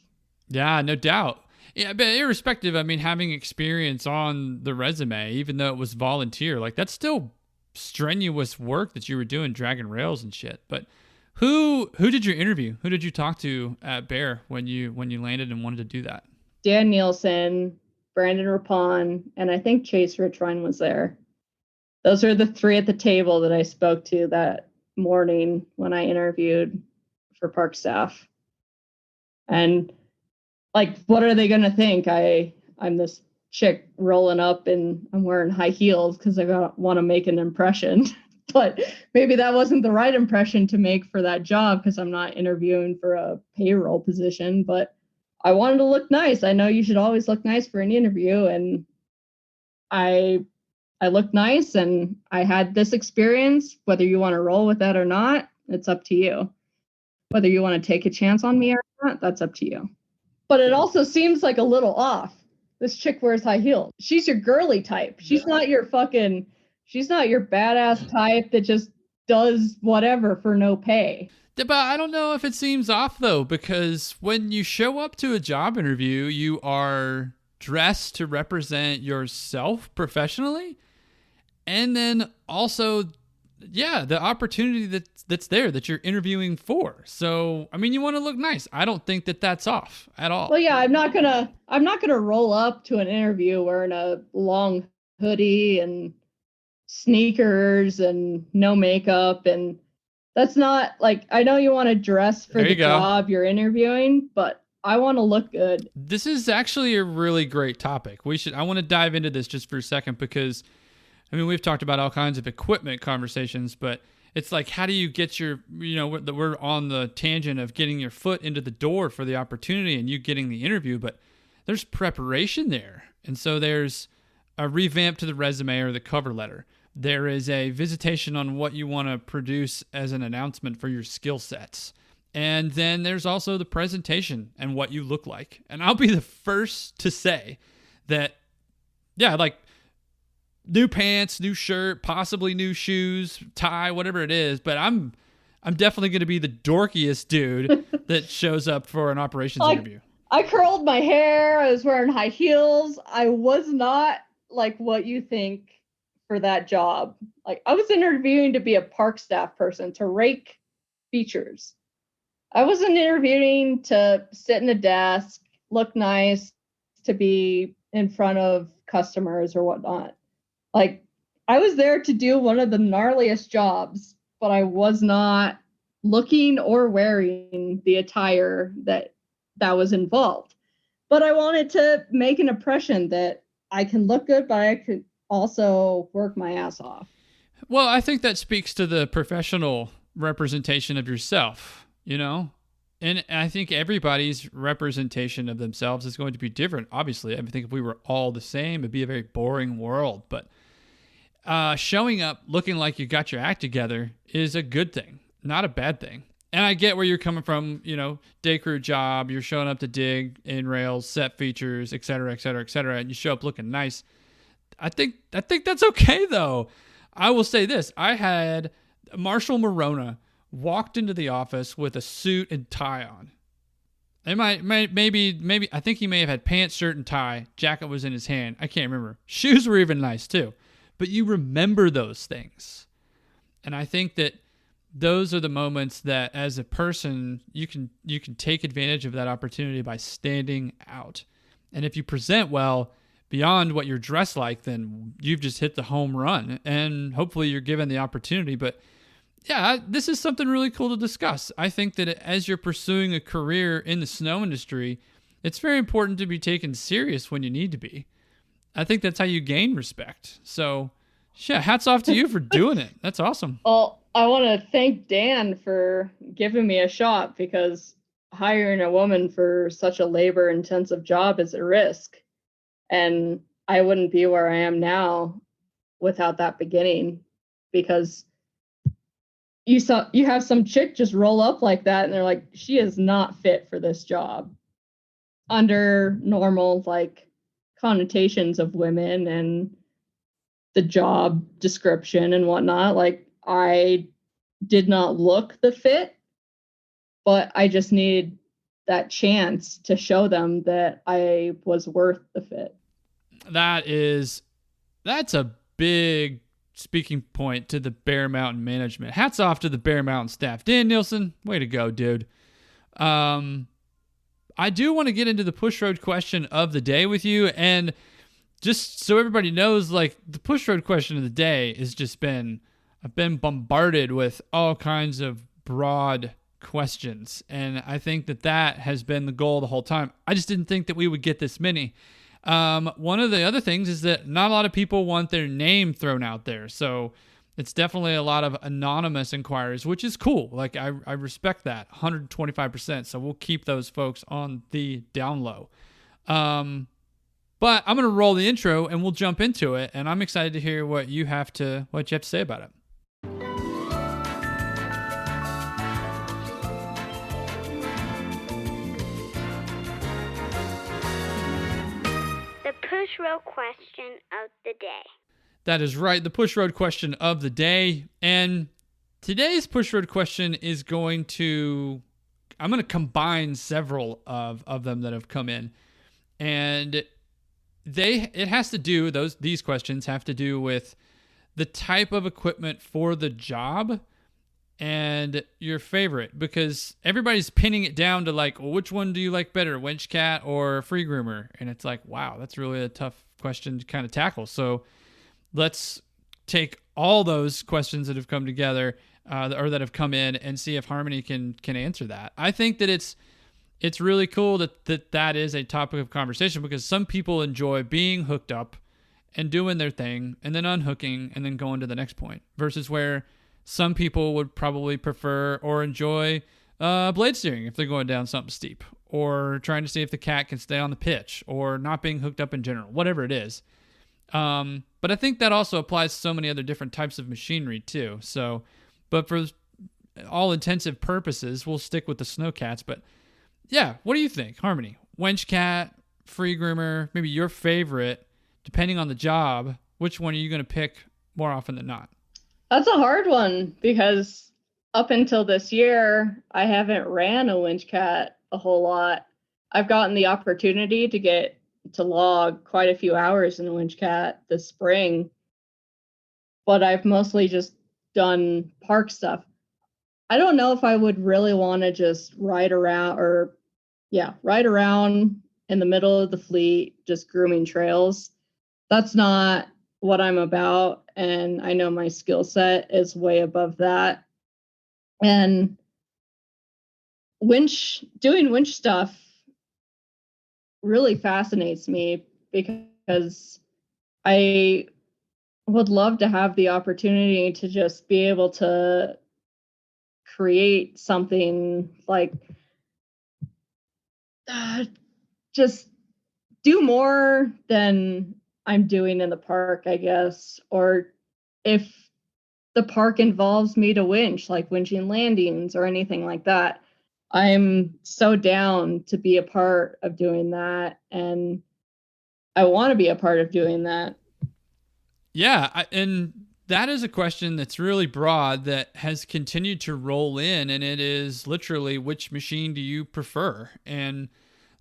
Yeah, no doubt. Yeah, but irrespective, I mean, having experience on the resume, even though it was volunteer, like that's still strenuous work that you were doing, dragging rails and shit. But who did you interview? Who did you talk to at Bear when you landed and wanted to do that? Dan Nielsen, Brandon Rapon, and I think Chase Richrine was there. Those are the three at the table that I spoke to that morning when I interviewed for park staff. And like, what are they going to think? I'm this chick rolling up and I'm wearing high heels because I want to make an impression. But maybe that wasn't the right impression to make for that job because I'm not interviewing for a payroll position, but I wanted to look nice. I know you should always look nice for an interview, and I looked nice and I had this experience. Whether you want to roll with that or not, it's up to you. Whether you want to take a chance on me or not, that's up to you. But it also seems like a little off. This chick wears high heels. She's your girly type. She's not your badass type that just does whatever for no pay. But I don't know if it seems off though, because when you show up to a job interview, you are dressed to represent yourself professionally. And then also, yeah, the opportunity that's there that you're interviewing for. So, I mean, you want to look nice. I don't think that that's off at all. Well, yeah, I'm not gonna roll up to an interview wearing a long hoodie and sneakers and no makeup, and that's not like, I know you want to dress for the job you're interviewing, but I want to look good. This is actually a really great topic. I want to dive into this just for a second because, I mean, we've talked about all kinds of equipment conversations, but it's like, how do you get we're on the tangent of getting your foot into the door for the opportunity and you getting the interview, but there's preparation there. And so there's a revamp to the resume or the cover letter. There is a visitation on what you want to produce as an announcement for your skill sets. And then there's also the presentation and what you look like. And I'll be the first to say that, yeah, like new pants, new shirt, possibly new shoes, tie, whatever it is. But I'm definitely going to be the dorkiest dude that shows up for an operations interview. I curled my hair. I was wearing high heels. I was not like what you think for that job. Like, I was interviewing to be a park staff person, to rake features. I wasn't interviewing to sit in a desk, look nice, to be in front of customers or whatnot. Like, I was there to do one of the gnarliest jobs, but I was not looking or wearing the attire that was involved. But I wanted to make an impression that I can look good, but I could also work my ass off. Well, I think that speaks to the professional representation of yourself, you know? And I think everybody's representation of themselves is going to be different. Obviously, I think if we were all the same, it'd be a very boring world. But showing up looking like you got your act together is a good thing, not a bad thing. And I get where you're coming from, day crew job, you're showing up to dig in rails, set features, et cetera, et cetera, et cetera, and you show up looking nice. I think that's okay, though. I will say this. I had Marshall Morona walked into the office with a suit and tie on. It maybe I think he may have had pants, shirt, and tie. Jacket was in his hand. I can't remember. Shoes were even nice, too. But you remember those things. And I think that those are the moments that, as a person, you can take advantage of that opportunity by standing out. And if you present well beyond what you're dressed like, then you've just hit the home run. And hopefully you're given the opportunity. But yeah, this is something really cool to discuss. I think that as you're pursuing a career in the snow industry, it's very important to be taken serious when you need to be. I think that's how you gain respect. So, yeah, hats off to you for doing it. That's awesome. Well, I want to thank Dan for giving me a shot, because hiring a woman for such a labor-intensive job is a risk. And I wouldn't be where I am now without that beginning, because you have some chick just roll up like that and they're like, she is not fit for this job under normal connotations of women and the job description and whatnot. Like, I did not look the fit, but I just needed that chance to show them that I was worth the fit. That's a big speaking point to the Bear Mountain management. Hats off to the Bear Mountain staff. Dan Nielsen, way to go, dude. I do want to get into the push road question of the day with you. And just so everybody knows, the push road question of the day has just been, I've been bombarded with all kinds of broad questions. And I think that has been the goal the whole time. I just didn't think that we would get this many. One of the other things is that not a lot of people want their name thrown out there. So it's definitely a lot of anonymous inquiries, which is cool. I respect that 125%. So we'll keep those folks on the down low. But I'm going to roll the intro and we'll jump into it. And I'm excited to hear what you have to say about it. Push road question of the day. That is right, the push road question of the day. And today's push road question is I'm going to combine several of them that have come in. And these questions have to do with the type of equipment for the job and your favorite, because everybody's pinning it down to which one do you like better, winch cat or free groomer? And it's wow, that's really a tough question to kind of tackle. So let's take all those questions that have come together or that have come in and see if Harmonee can answer that. I think that it's really cool that is a topic of conversation, because some people enjoy being hooked up and doing their thing and then unhooking and then going to the next point, versus where some people would probably prefer or enjoy blade steering if they're going down something steep, or trying to see if the cat can stay on the pitch, or not being hooked up in general, whatever it is. But I think that also applies to so many other different types of machinery too. So, but for all intensive purposes, we'll stick with the snowcats. But yeah, what do you think, Harmonee? Winch cat, free groomer, maybe your favorite, depending on the job. Which one are you going to pick more often than not? That's a hard one, because up until this year, I haven't ran a winch cat a whole lot. I've gotten the opportunity to get to log quite a few hours in a winch cat this spring, but I've mostly just done park stuff. I don't know if I would really want to just ride around in the middle of the fleet, just grooming trails. That's not what I'm about, and I know my skill set is way above that. And doing winch stuff really fascinates me, because I would love to have the opportunity to just be able to create something just do more than I'm doing in the park, I guess. Or if the park involves me to winch, like winching landings or anything like that, I'm so down to be a part of doing that. And I want to be a part of doing that. Yeah. And that is a question that's really broad that has continued to roll in. And it is literally, which machine do you prefer? And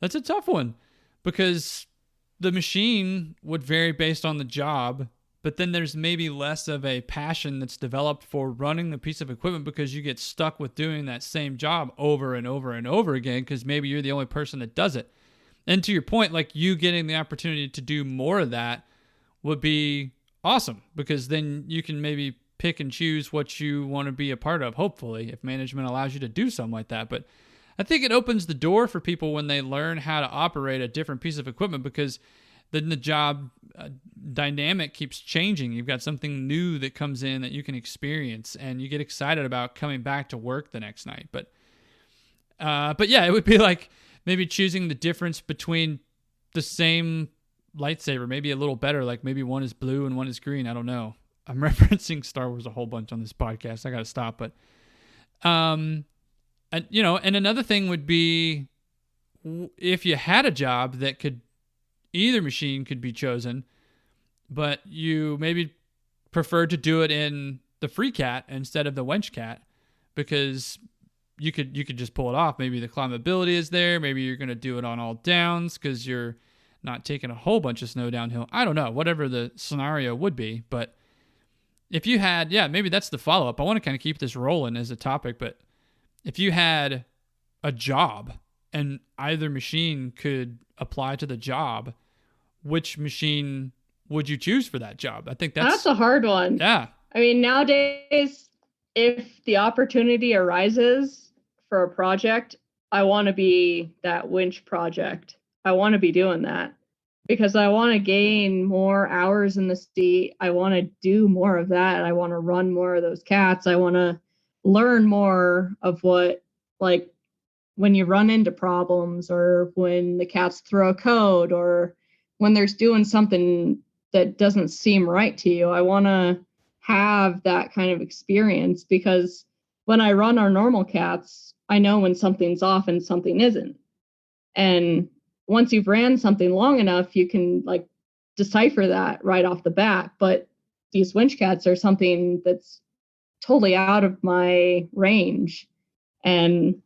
that's a tough one because the machine would vary based on the job, but then there's maybe less of a passion that's developed for running the piece of equipment because you get stuck with doing that same job over and over and over again because maybe you're the only person that does it. And to your point, like you getting the opportunity to do more of that would be awesome because then you can maybe pick and choose what you want to be a part of, hopefully, if management allows you to do something like that. But I think it opens the door for people when they learn how to operate a different piece of equipment because then the job dynamic keeps changing. You've got something new that comes in that you can experience and you get excited about coming back to work the next night. But yeah, it would be like maybe choosing the difference between the same lightsaber, maybe a little better, like maybe one is blue and one is green. I don't know. I'm referencing Star Wars a whole bunch on this podcast. I got to stop. But, and another thing would be if you had a job that could, either machine could be chosen, but you maybe preferred to do it in the free cat instead of the wench cat because you could just pull it off. Maybe the climbability is there. Maybe you're going to do it on all downs because you're not taking a whole bunch of snow downhill. I don't know, whatever the scenario would be. But if you had, maybe that's the follow-up. I want to kind of keep this rolling as a topic, but if you had a job and either machine could apply to the job, which machine would you choose for that job? I think that's a hard one. Yeah. I mean, nowadays, if the opportunity arises for a project, I want to be that winch project. I want to be doing that because I want to gain more hours in the seat. I want to do more of that. I want to run more of those cats. I want to learn more of what, like, when you run into problems or when the cats throw a code or when there's doing something that doesn't seem right to you. I want to have that kind of experience because when I run our normal cats, I know when something's off and something isn't. And once you've ran something long enough, you can like decipher that right off the bat. But these winch cats are something that's totally out of my range. And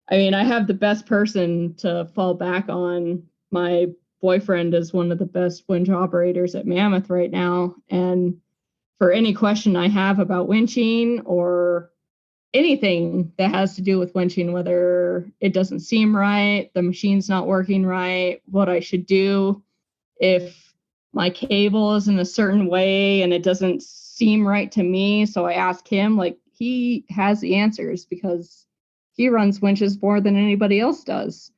I mean, I have the best person to fall back on. My boyfriend is one of the best winch operators at Mammoth right now. And for any question I have about winching or anything that has to do with winching, whether it doesn't seem right, the machine's not working right, what I should do, if my cable is in a certain way and it doesn't seem right to me. So I ask him, like, he has the answers because he runs winches more than anybody else does.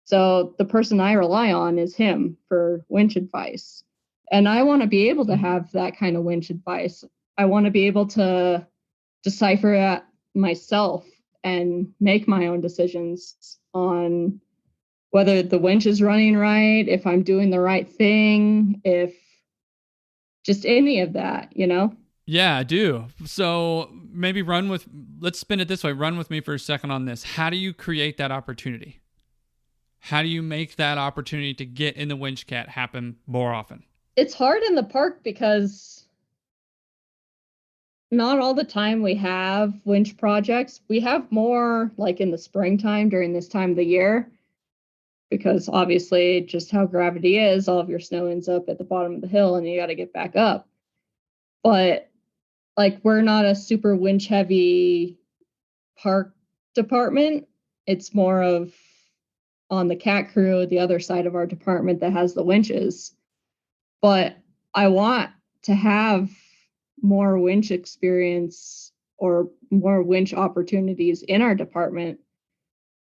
So the person I rely on is him for winch advice. And I want to be able to have that kind of winch advice. I want to be able to decipher that myself and make my own decisions on whether the winch is running right, if I'm doing the right thing, if just any of that, you know? Yeah, I do. So maybe let's spin it this way. Run with me for a second on this. How do you create that opportunity? How do you make that opportunity to get in the winch cat happen more often? It's hard in the park because not all the time we have winch projects. We have more like in the springtime during this time of the year because obviously just how gravity is, all of your snow ends up at the bottom of the hill and you got to get back up. But like we're not a super winch heavy park department. It's more of on the cat crew, the other side of our department that has the winches. But I want to have more winch experience or more winch opportunities in our department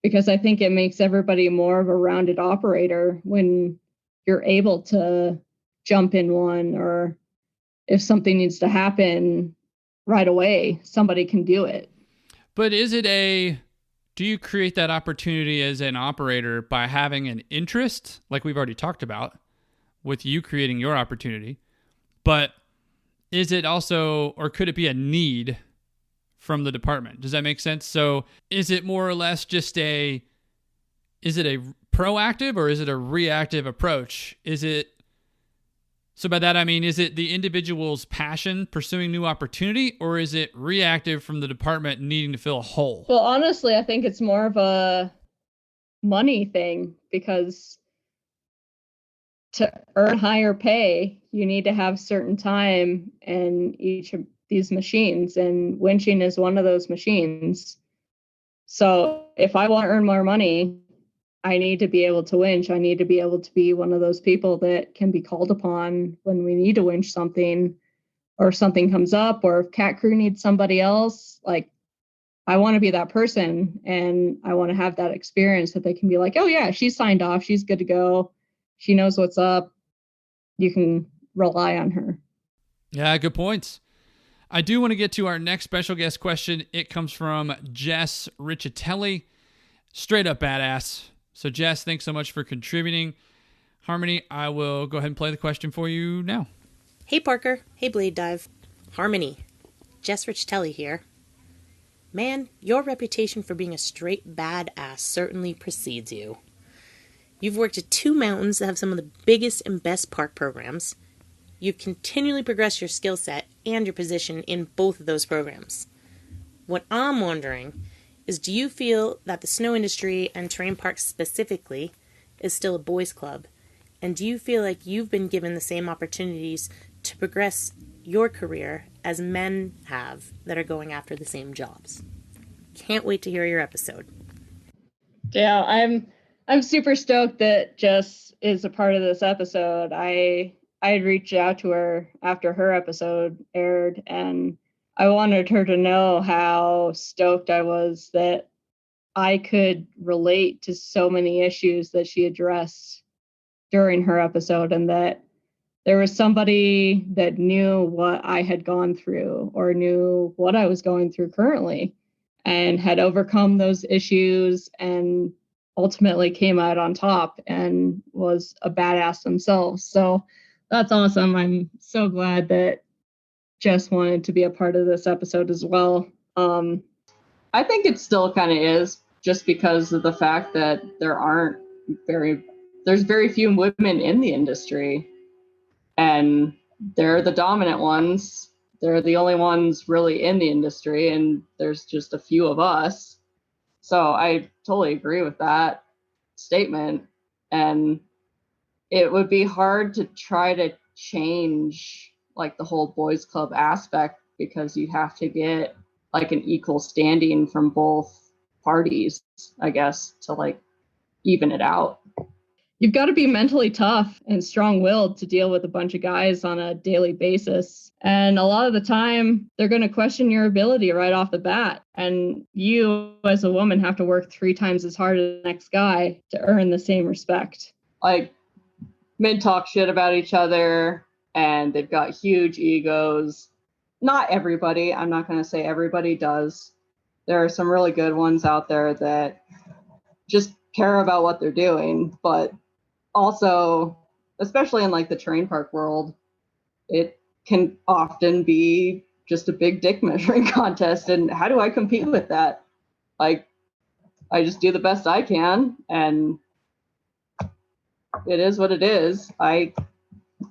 because I think it makes everybody more of a rounded operator when you're able to jump in one, or if something needs to happen right away, somebody can do it. But is it do you create that opportunity as an operator by having an interest, like we've already talked about, with you creating your opportunity? But is it also, or could it be a need from the department? Does that make sense? So is it more or less just is it a proactive or is it a reactive approach? So by that I mean, is it the individual's passion pursuing new opportunity, or is it reactive from the department needing to fill a hole? Well, honestly, I think it's more of a money thing, because to earn higher pay, you need to have certain time in each of these machines, and winching is one of those machines. So if I want to earn more money, I need to be able to winch. I need to be able to be one of those people that can be called upon when we need to winch something, or something comes up, or if cat crew needs somebody else. Like, I want to be that person, and I want to have that experience that they can be like, oh yeah, she's signed off. She's good to go. She knows what's up. You can rely on her. Yeah, good points. I do want to get to our next special guest question. It comes from Jess Richitelli. Straight up badass. So Jess, thanks so much for contributing. Harmonee, I will go ahead and play the question for you now. Hey Parker. Hey Blade Dive. Harmonee. Jess Richitelli here. Man, your reputation for being a straight badass certainly precedes you. You've worked at 2 mountains that have some of the biggest and best park programs. You've continually progressed your skill set and your position in both of those programs. What I'm wondering is, do you feel that the snow industry and terrain parks specifically is still a boys' club? And do you feel like you've been given the same opportunities to progress your career as men have that are going after the same jobs? Can't wait to hear your episode. Yeah, I'm super stoked that Jess is a part of this episode. I had reached out to her after her episode aired, and I wanted her to know how stoked I was that I could relate to so many issues that she addressed during her episode, and that there was somebody that knew what I had gone through, or knew what I was going through currently, and had overcome those issues and ultimately came out on top and was a badass themselves. So that's awesome. I'm so glad that Jess wanted to be a part of this episode as well. I think it still kind of is, just because of the fact that there's very few women in the industry, and they're the dominant ones. They're the only ones really in the industry, and there's just a few of us. So I totally agree with that statement. And it would be hard to try to change like the whole boys club aspect, because you have to get like an equal standing from both parties, I guess, to like even it out. You've got to be mentally tough and strong-willed to deal with a bunch of guys on a daily basis. And a lot of the time, they're going to question your ability right off the bat. And you, as a woman, have to work 3 times as hard as the next guy to earn the same respect. Like, men talk shit about each other, and they've got huge egos. Not everybody. I'm not going to say everybody does. There are some really good ones out there that just care about what they're doing, but also, especially in like the terrain park world, it can often be just a big dick measuring contest. And how do I compete with that? Like, I just do the best I can, and it is what it is. I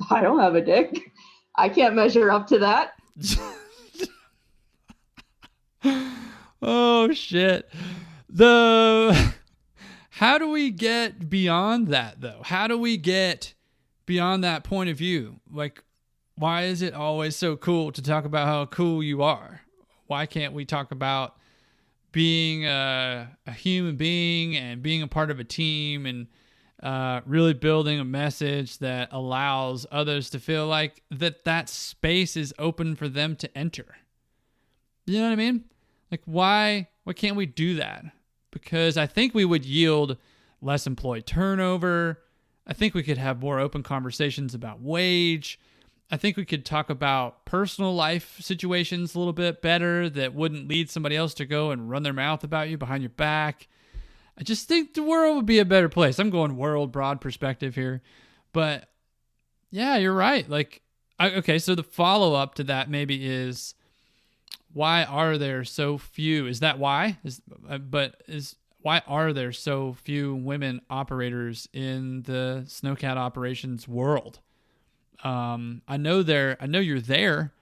don't have a dick. I can't measure up to that. Oh shit. How do we get beyond that, though? How do we get beyond that point of view? Like, why is it always so cool to talk about how cool you are? Why can't we talk about being a human being and being a part of a team, and really building a message that allows others to feel like that space is open for them to enter? You know what I mean? Like, why can't we do that? Because I think we would yield less employee turnover. I think we could have more open conversations about wage. I think we could talk about personal life situations a little bit better that wouldn't lead somebody else to go and run their mouth about you behind your back. I just think the world would be a better place. I'm going world broad perspective here, but yeah, you're right. Like, okay, so the follow up to that maybe is, why are there so few? Is that why? Why are there so few women operators in the snowcat operations world? I know you're there.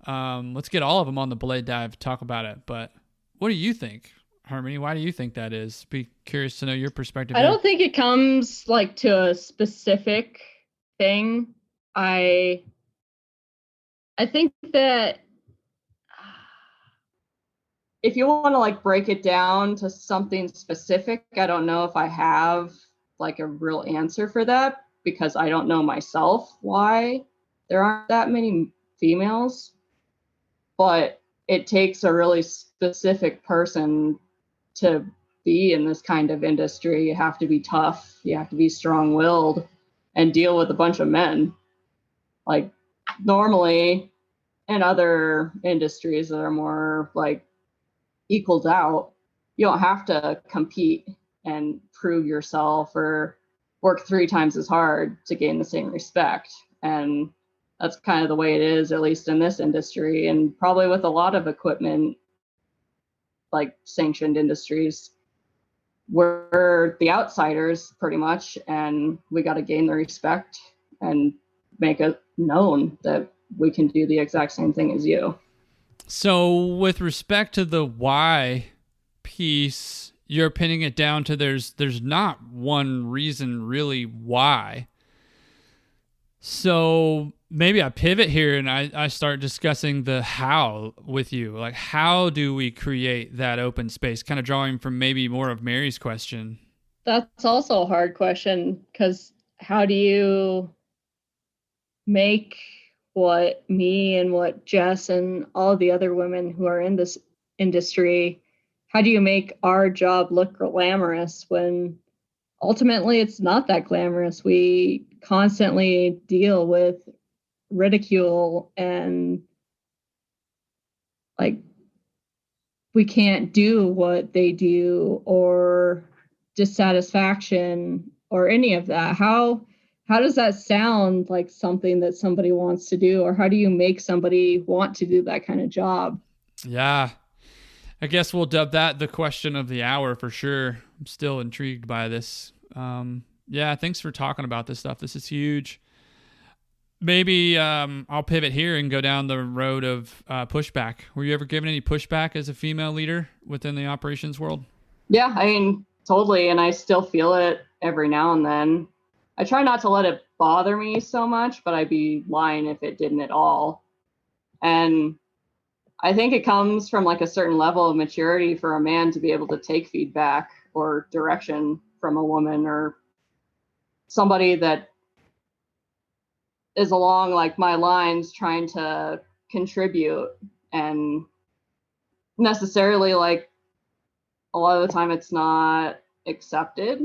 Let's get all of them on the Blade Dive to talk about it. But what do you think, Harmonee? Why do you think that is? Be curious to know your perspective. I don't think it comes like to a specific thing. I think that if you want to like break it down to something specific, I don't know if I have like a real answer for that, because I don't know myself why there aren't that many females. But it takes a really specific person to be in this kind of industry. You have to be tough, you have to be strong-willed, and deal with a bunch of men. Like, normally in other industries that are more like equaled out, you don't have to compete and prove yourself or work 3 times as hard to gain the same respect. And that's kind of the way it is, at least in this industry, and probably with a lot of equipment, like sanctioned industries. We're the outsiders pretty much, and we got to gain the respect and make it known that we can do the exact same thing as you. So with respect to the why piece, you're pinning it down to there's not one reason really why. So maybe I pivot here and I start discussing the how with you. Like, how do we create that open space? Kind of drawing from maybe more of Mary's question. That's also a hard question, because how do you make what me and what Jess and all the other women who are in this industry, how do you make our job look glamorous when ultimately it's not that glamorous? We constantly deal with ridicule and like we can't do what they do, or dissatisfaction or any of that. How does that sound like something that somebody wants to do, or how do you make somebody want to do that kind of job? Yeah, I guess we'll dub that the question of the hour for sure. I'm still intrigued by this. Yeah, thanks for talking about this stuff. This is huge. Maybe I'll pivot here and go down the road of pushback. Were you ever given any pushback as a female leader within the operations world? Yeah, I mean, totally. And I still feel it every now and then. I try not to let it bother me so much, but I'd be lying if it didn't at all. And I think it comes from like a certain level of maturity for a man to be able to take feedback or direction from a woman or somebody that is along like my lines trying to contribute. And necessarily, like, a lot of the time it's not accepted,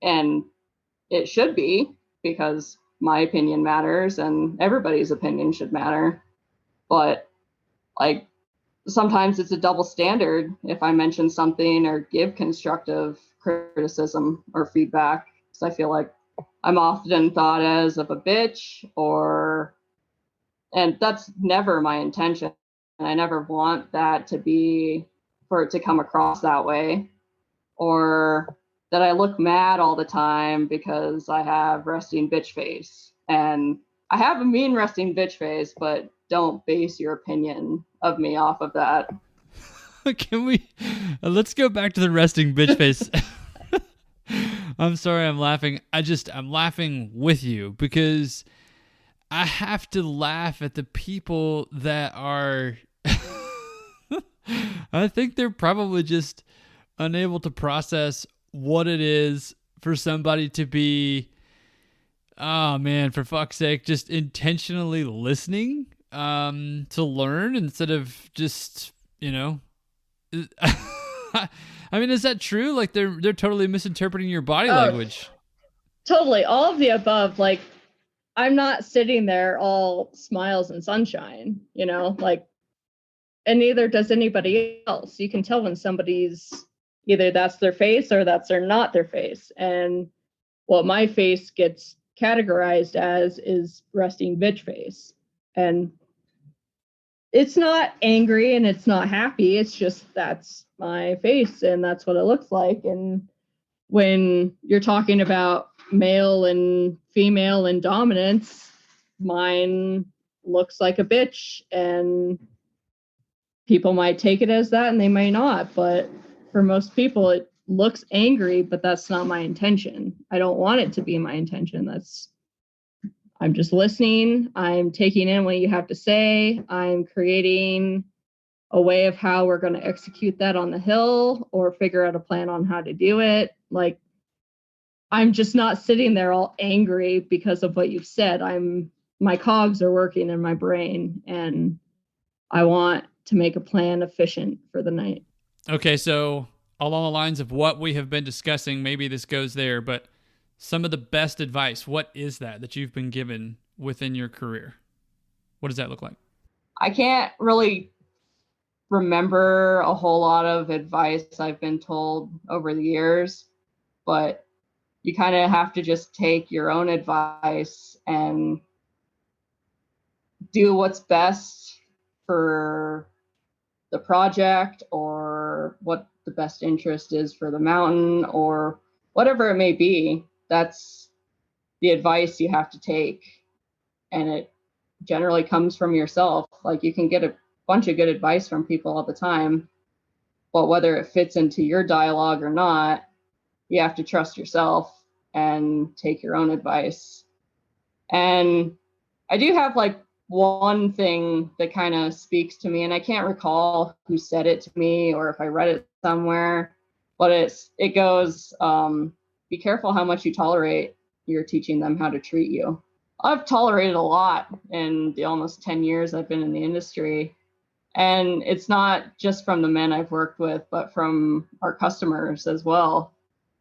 and it should be, because my opinion matters and everybody's opinion should matter. But like, sometimes it's a double standard if I mention something or give constructive criticism or feedback, because I feel like I'm often thought as of a bitch, and that's never my intention. And I never want that to be, for it to come across that way, or that I look mad all the time because I have resting bitch face. And I have a mean resting bitch face, but don't base your opinion of me off of that. Can we, let's go back to the resting bitch face. I'm sorry I'm laughing. I'm laughing with you because I have to laugh at the people that are, I think they're probably just unable to process what it is for somebody to be, oh man, for fuck's sake, just intentionally listening to learn instead of just, I mean, is that true? Like they're totally misinterpreting your body language. Totally. All of the above. Like, I'm not sitting there all smiles and sunshine, like, and neither does anybody else. You can tell when somebody's either that's their face or that's not their face. And what my face gets categorized as is resting bitch face. And it's not angry and it's not happy. It's just that's my face and that's what it looks like. And when you're talking about male and female and dominance, mine looks like a bitch, and people might take it as that and they may not, but for most people it looks angry, but that's not my intention. I don't want it to be my intention. I'm just listening. I'm taking in what you have to say. I'm creating a way of how we're going to execute that on the hill or figure out a plan on how to do it. Like, I'm just not sitting there all angry because of what you've said. My cogs are working in my brain and I want to make a plan efficient for the night. Okay, so along the lines of what we have been discussing, maybe this goes there, but some of the best advice, what is that you've been given within your career? What does that look like? I can't really remember a whole lot of advice I've been told over the years, but you kind of have to just take your own advice and do what's best for the project or what the best interest is for the mountain or whatever it may be. That's the advice you have to take. And it generally comes from yourself. Like, you can get a bunch of good advice from people all the time, but whether it fits into your dialogue or not, you have to trust yourself and take your own advice. And I do have like one thing that kind of speaks to me, and I can't recall who said it to me or if I read it somewhere, but it goes, be careful how much you tolerate. You're teaching them how to treat you. I've tolerated a lot in the almost 10 years I've been in the industry. And it's not just from the men I've worked with, but from our customers as well.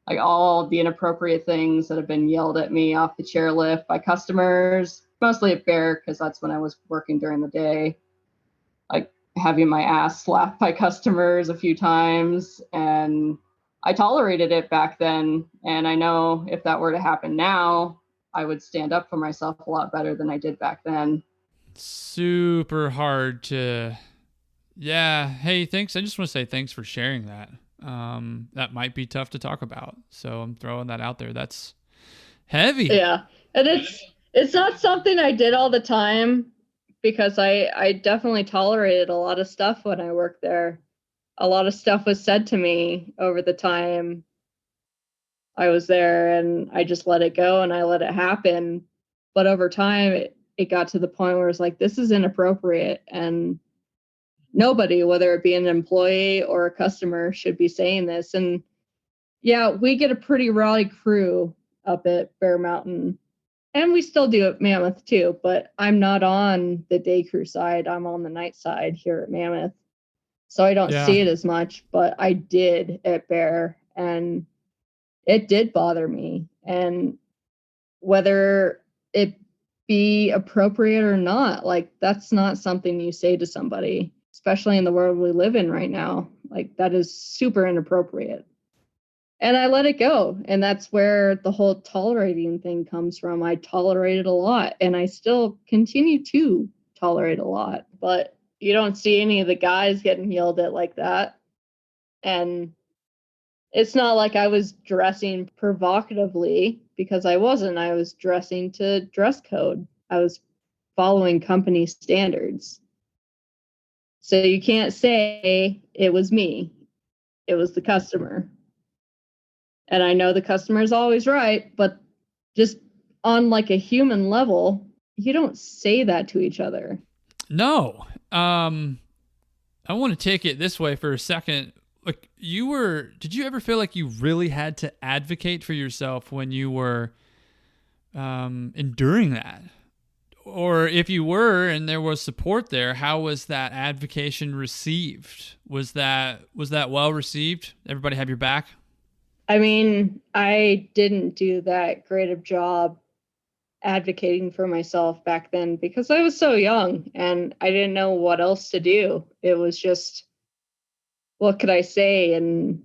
Like, all the inappropriate things that have been yelled at me off the chairlift by customers, mostly at Bear, because that's when I was working during the day. Like, having my ass slapped by customers a few times. And I tolerated it back then. And I know if that were to happen now, I would stand up for myself a lot better than I did back then. Super hard to... Yeah. Hey, thanks. I just want to say thanks for sharing that. That might be tough to talk about. So I'm throwing that out there. That's heavy. Yeah. And it's not something I did all the time, because I definitely tolerated a lot of stuff when I worked there. A lot of stuff was said to me over the time I was there, and I just let it go and I let it happen. But over time, it got to the point where it's like, this is inappropriate, and nobody, whether it be an employee or a customer, should be saying this. And yeah, we get a pretty rowdy crew up at Bear Mountain, and we still do at Mammoth too, but I'm not on the day crew side. I'm on the night side here at Mammoth. So I don't see it as much, but I did at Bear, and it did bother me. And whether it be appropriate or not, like, that's not something you say to somebody, especially in the world we live in right now. Like, that is super inappropriate. And I let it go. And that's where the whole tolerating thing comes from. I tolerated a lot, and I still continue to tolerate a lot, but you don't see any of the guys getting yelled at like that. And it's not like I was dressing provocatively, because I wasn't. I was dressing to dress code. I was following company standards. So you can't say it was me. It was the customer. And I know the customer is always right, but just on like a human level, you don't say that to each other. No. I want to take it this way for a second. Like, did you ever feel like you really had to advocate for yourself when you were enduring that? Or if you were and there was support there, how was that advocation received? Was that well received? Everybody have your back? I mean, I didn't do that great of job advocating for myself back then because I was so young and I didn't know what else to do. It was just, what could I say and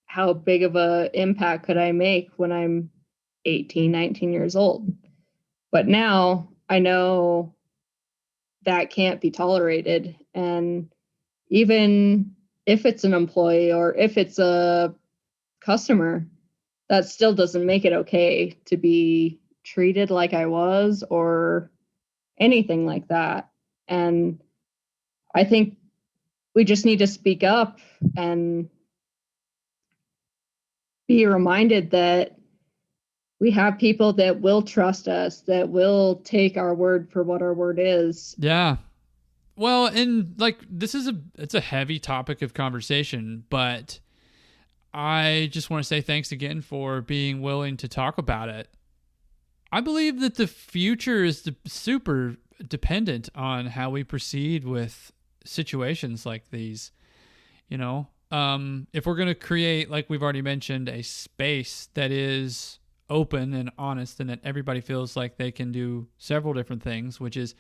how big of a impact could I make when I'm 18, 19 years old? But now I know that can't be tolerated. And even if it's an employee or if it's a customer, that still doesn't make it okay to be treated like I was or anything like that. And I think we just need to speak up and be reminded that we have people that will trust us, that will take our word for what our word is. Yeah. Well, and like it's a heavy topic of conversation, but I just want to say thanks again for being willing to talk about it. I believe that the future is super dependent on how we proceed with situations like these. You know, if we're going to create, like we've already mentioned, a space that is open and honest and that everybody feels like they can do several different things, which is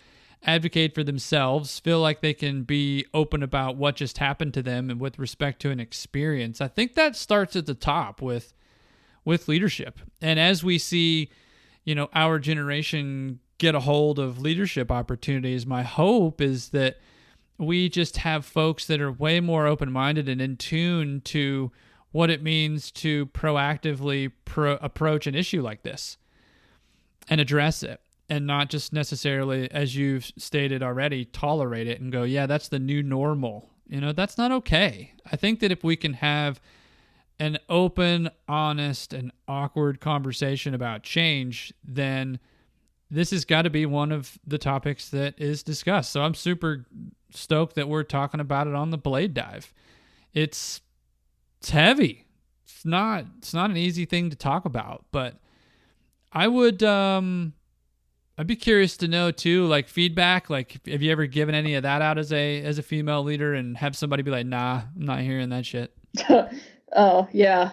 advocate for themselves, feel like they can be open about what just happened to them and with respect to an experience. I think that starts at the top with leadership. And as we see, you know, our generation get a hold of leadership opportunities, my hope is that we just have folks that are way more open-minded and in tune to what it means to proactively approach an issue like this and address it, and not just necessarily, as you've stated already, tolerate it and go, yeah, that's the new normal. You know, that's not okay. I think that if we can have an open, honest, and awkward conversation about change, then this has got to be one of the topics that is discussed. So I'm super stoked that we're talking about it on the Blade Dive. It's heavy. It's not an easy thing to talk about, but I would I'd be curious to know too, like feedback, like have you ever given any of that out as a female leader and have somebody be like, nah, I'm not hearing that shit? Oh yeah.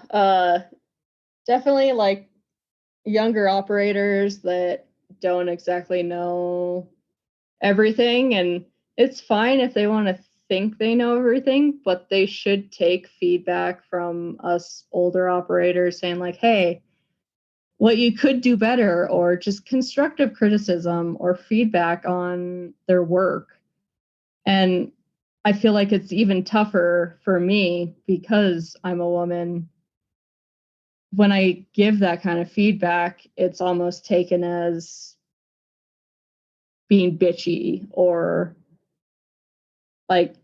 Definitely like younger operators that don't exactly know everything, and it's fine if they want to think they know everything, but they should take feedback from us older operators saying like, hey, what you could do better, or just constructive criticism or feedback on their work. And I feel like it's even tougher for me because I'm a woman. When I give that kind of feedback, it's almost taken as being bitchy or like,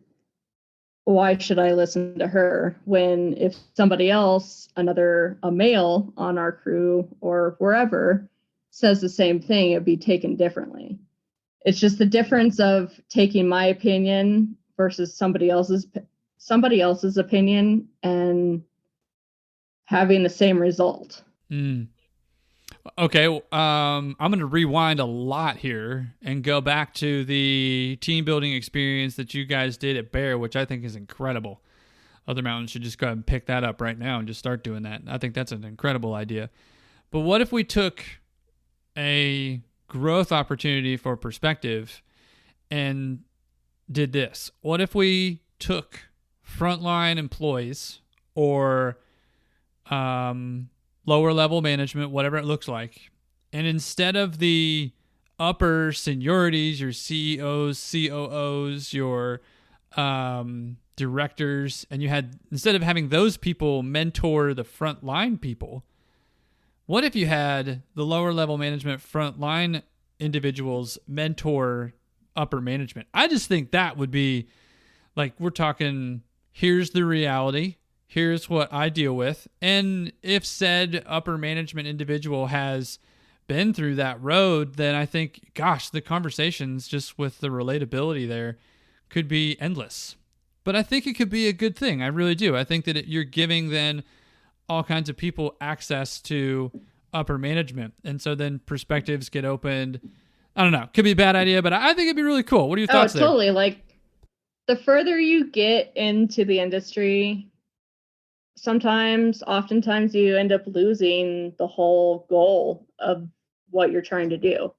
why should I listen to her? When if somebody else, a male on our crew or wherever, says the same thing, it'd be taken differently. It's just the difference of taking my opinion versus somebody else's opinion and having the same result. Okay, I'm going to rewind a lot here and go back to the team building experience that you guys did at Bear, which I think is incredible. Other mountains should just go ahead and pick that up right now and just start doing that. I think that's an incredible idea. But what if we took a growth opportunity for perspective and did this? What if we took frontline employees or lower level management, whatever it looks like, and instead of the upper seniorities, your CEOs, COOs, your directors, and you had, instead of having those people mentor the frontline people, what if you had the lower level management frontline individuals mentor upper management? I just think that would be like, we're talking, here's the reality, here's what I deal with. And if said upper management individual has been through that road, then I think, gosh, the conversations just with the relatability there could be endless. But I think it could be a good thing. I really do. I think that you're giving then all kinds of people access to upper management. And so then perspectives get opened. I don't know. Could be a bad idea, but I think it'd be really cool. What are your thoughts there? Totally. Like, the further you get into the industry, oftentimes you end up losing the whole goal of what you're trying to do.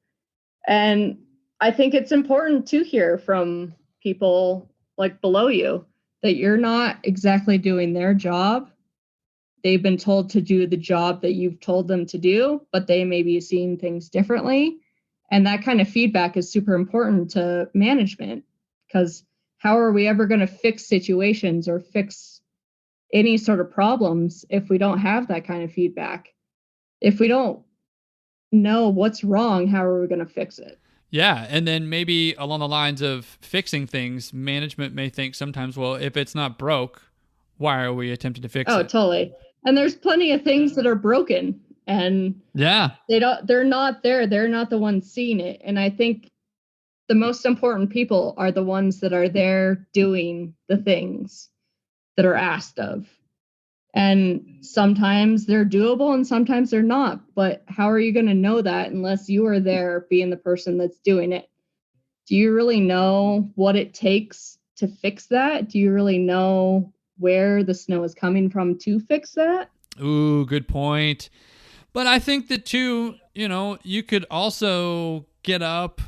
And I think it's important to hear from people like below you that you're not exactly doing their job. They've been told to do the job that you've told them to do, but they may be seeing things differently. And that kind of feedback is super important to management, because how are we ever going to fix situations or fix any sort of problems if we don't have that kind of feedback? If we don't know what's wrong, how are we going to fix it? Yeah, and then maybe along the lines of fixing things, management may think sometimes, well, if it's not broke, why are we attempting to fix it? Oh, totally. And there's plenty of things that are broken, and Yeah. they're not there. They're not the ones seeing it. And I think the most important people are the ones that are there doing the things that are asked of. And sometimes they're doable and sometimes they're not. But how are you going to know that unless you are there being the person that's doing it? Do you really know what it takes to fix that? Do you really know where the snow is coming from to fix that? Ooh, good point. But I think that too, you could also get up,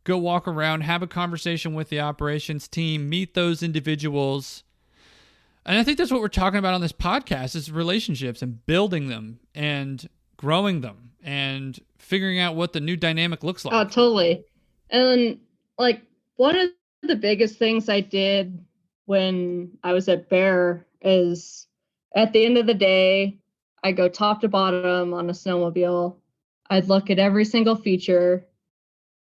go walk around, have a conversation with the operations team, meet those individuals. And I think that's what we're talking about on this podcast is relationships and building them and growing them and figuring out what the new dynamic looks like. Oh, totally. And like one of the biggest things I did when I was at Bear is at the end of the day, I go top to bottom on a snowmobile. I'd look at every single feature.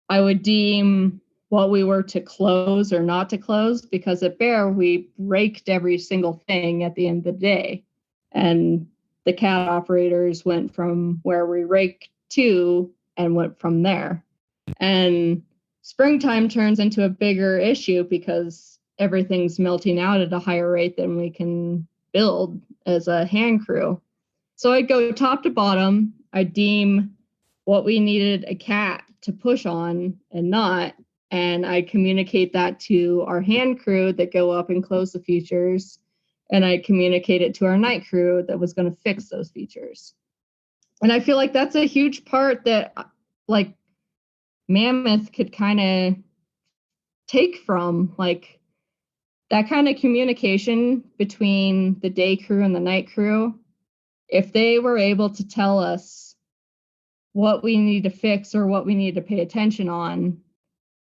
I would deem what we were to close or not to close, because at Bear, we raked every single thing at the end of the day. And the CAT operators went from where we raked to and went from there. And springtime turns into a bigger issue because everything's melting out at a higher rate than we can build as a hand crew. So I'd go top to bottom. I deem what we needed a CAT to push on and not. And I communicate that to our hand crew that go up and close the features. And I communicate it to our night crew that was going to fix those features. And I feel like that's a huge part that like Mammoth could kind of take from, like that kind of communication between the day crew and the night crew. If they were able to tell us what we need to fix or what we need to pay attention on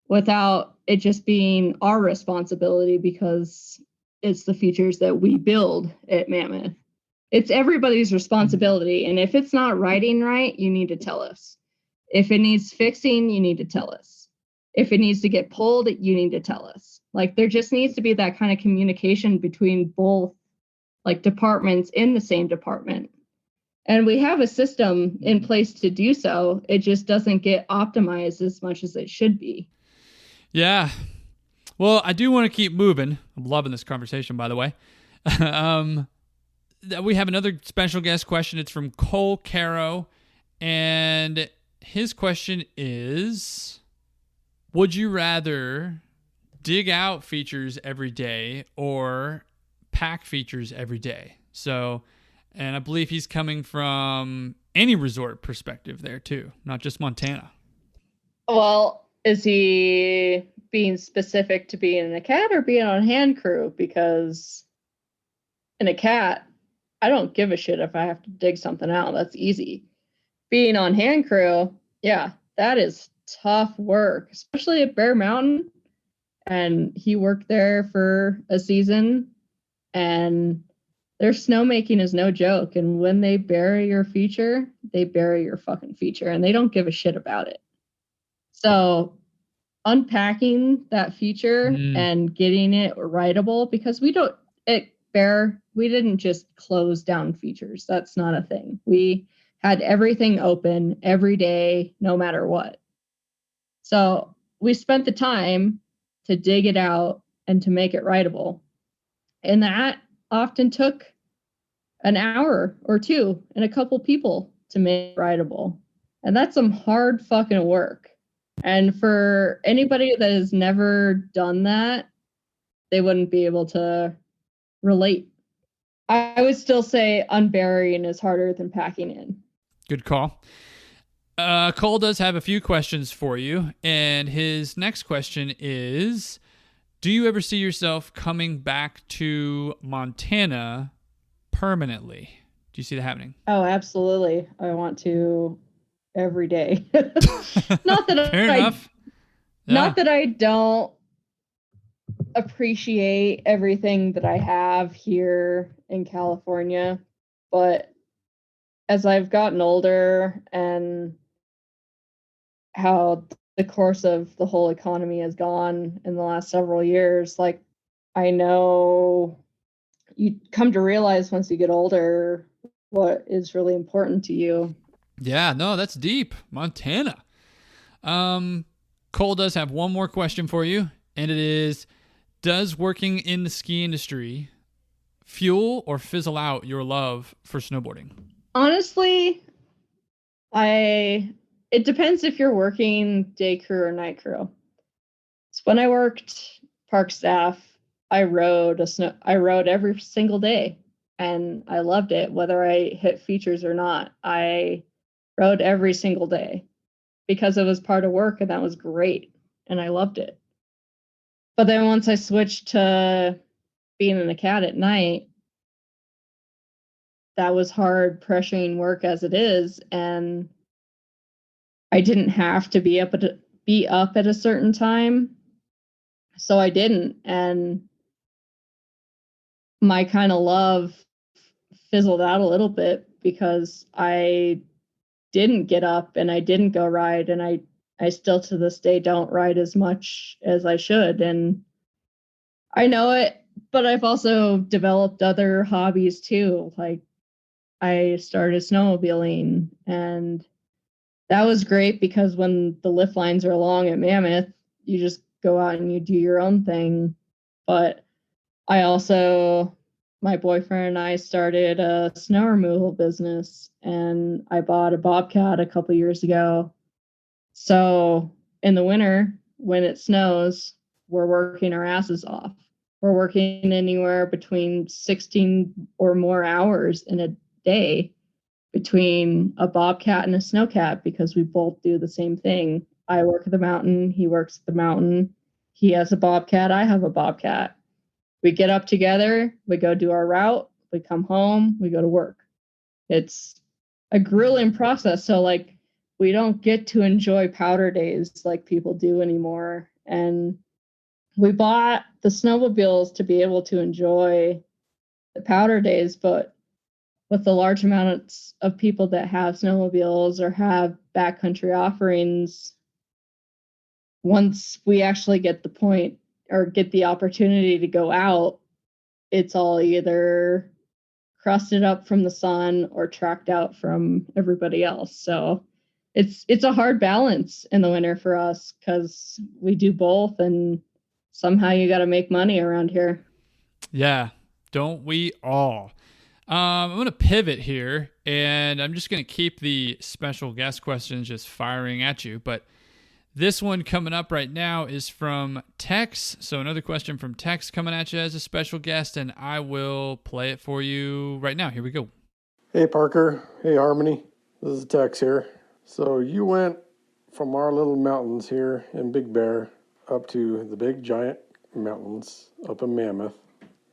without it just being our responsibility because it's the features that we build at Mammoth. It's everybody's responsibility. And if it's not writing right, you need to tell us. If it needs fixing, you need to tell us. If it needs to get pulled, you need to tell us. Like there just needs to be that kind of communication between both like departments in the same department. And we have a system in place to do so. It just doesn't get optimized as much as it should be. Yeah. Well, I do want to keep moving. I'm loving this conversation, by the way. We have another special guest question. It's from Cole Caro. And his question is, would you rather dig out features every day or pack features every day? So, and I believe he's coming from any resort perspective there too, not just Montana. Well, is he being specific to being in a CAT or being on hand crew? Because in a CAT, I don't give a shit if I have to dig something out. That's easy. Being on hand crew, yeah, that is tough work, especially at Bear Mountain. And he worked there for a season, and their snowmaking is no joke. And when they bury your feature, they bury your fucking feature, and they don't give a shit about it. So unpacking that feature and getting it writable, because we don't at Bear, we didn't just close down features. That's not a thing. We had everything open every day, no matter what. So we spent the time to dig it out and to make it writable. And that often took an hour or two and a couple people to make it writable. And that's some hard fucking work. And for anybody that has never done that, they wouldn't be able to relate. I would still say unburying is harder than packing in. Good call. Cole does have a few questions for you, and his next question is, do you ever see yourself coming back to Montana permanently? Do you see that happening? Oh, absolutely. I want to every day. Not that Fair enough. Yeah. Not that I don't appreciate everything that I have here in California, but as I've gotten older and how the course of the whole economy has gone in the last several years, like, I know you come to realize once you get older what is really important to you. Yeah, no, that's deep. Montana. Cole does have one more question for you, and it is, does working in the ski industry fuel or fizzle out your love for snowboarding? Honestly, it depends if you're working day crew or night crew. So when I worked park staff, I rode every single day, and I loved it. Whether I hit features or not, I rode every single day because it was part of work, and that was great, and I loved it. But then once I switched to being in a cat at night, that was hard, pressuring work as it is, and I didn't have to be up at a certain time, so I didn't, and my kind of love fizzled out a little bit because I didn't get up and I didn't go ride, and I still to this day don't ride as much as I should, and I know it, but I've also developed other hobbies too. Like, I started snowmobiling, and that was great because when the lift lines are long at Mammoth, you just go out and you do your own thing. But my boyfriend and I started a snow removal business, and I bought a Bobcat a couple years ago. So in the winter, when it snows, we're working our asses off. We're working anywhere between 16 or more hours in a day between a Bobcat and a Snowcat because we both do the same thing. I work at the mountain, he works at the mountain. He has a Bobcat, I have a Bobcat. We get up together, we go do our route, we come home, we go to work. It's a grueling process. So, like, we don't get to enjoy powder days like people do anymore. And we bought the snowmobiles to be able to enjoy the powder days, but with the large amounts of people that have snowmobiles or have backcountry offerings, once we actually get the point or get the opportunity to go out, it's all either crusted up from the sun or tracked out from everybody else. So it's a hard balance in the winter for us because we do both, and somehow you got to make money around here. Yeah, don't we all? I'm going to pivot here, and I'm just going to keep the special guest questions just firing at you. But this one coming up right now is from Tex. So another question from Tex coming at you as a special guest, and I will play it for you right now. Here we go. Hey, Parker. Hey, Harmonee. This is Tex here. So you went from our little mountains here in Big Bear up to the big giant mountains up in Mammoth,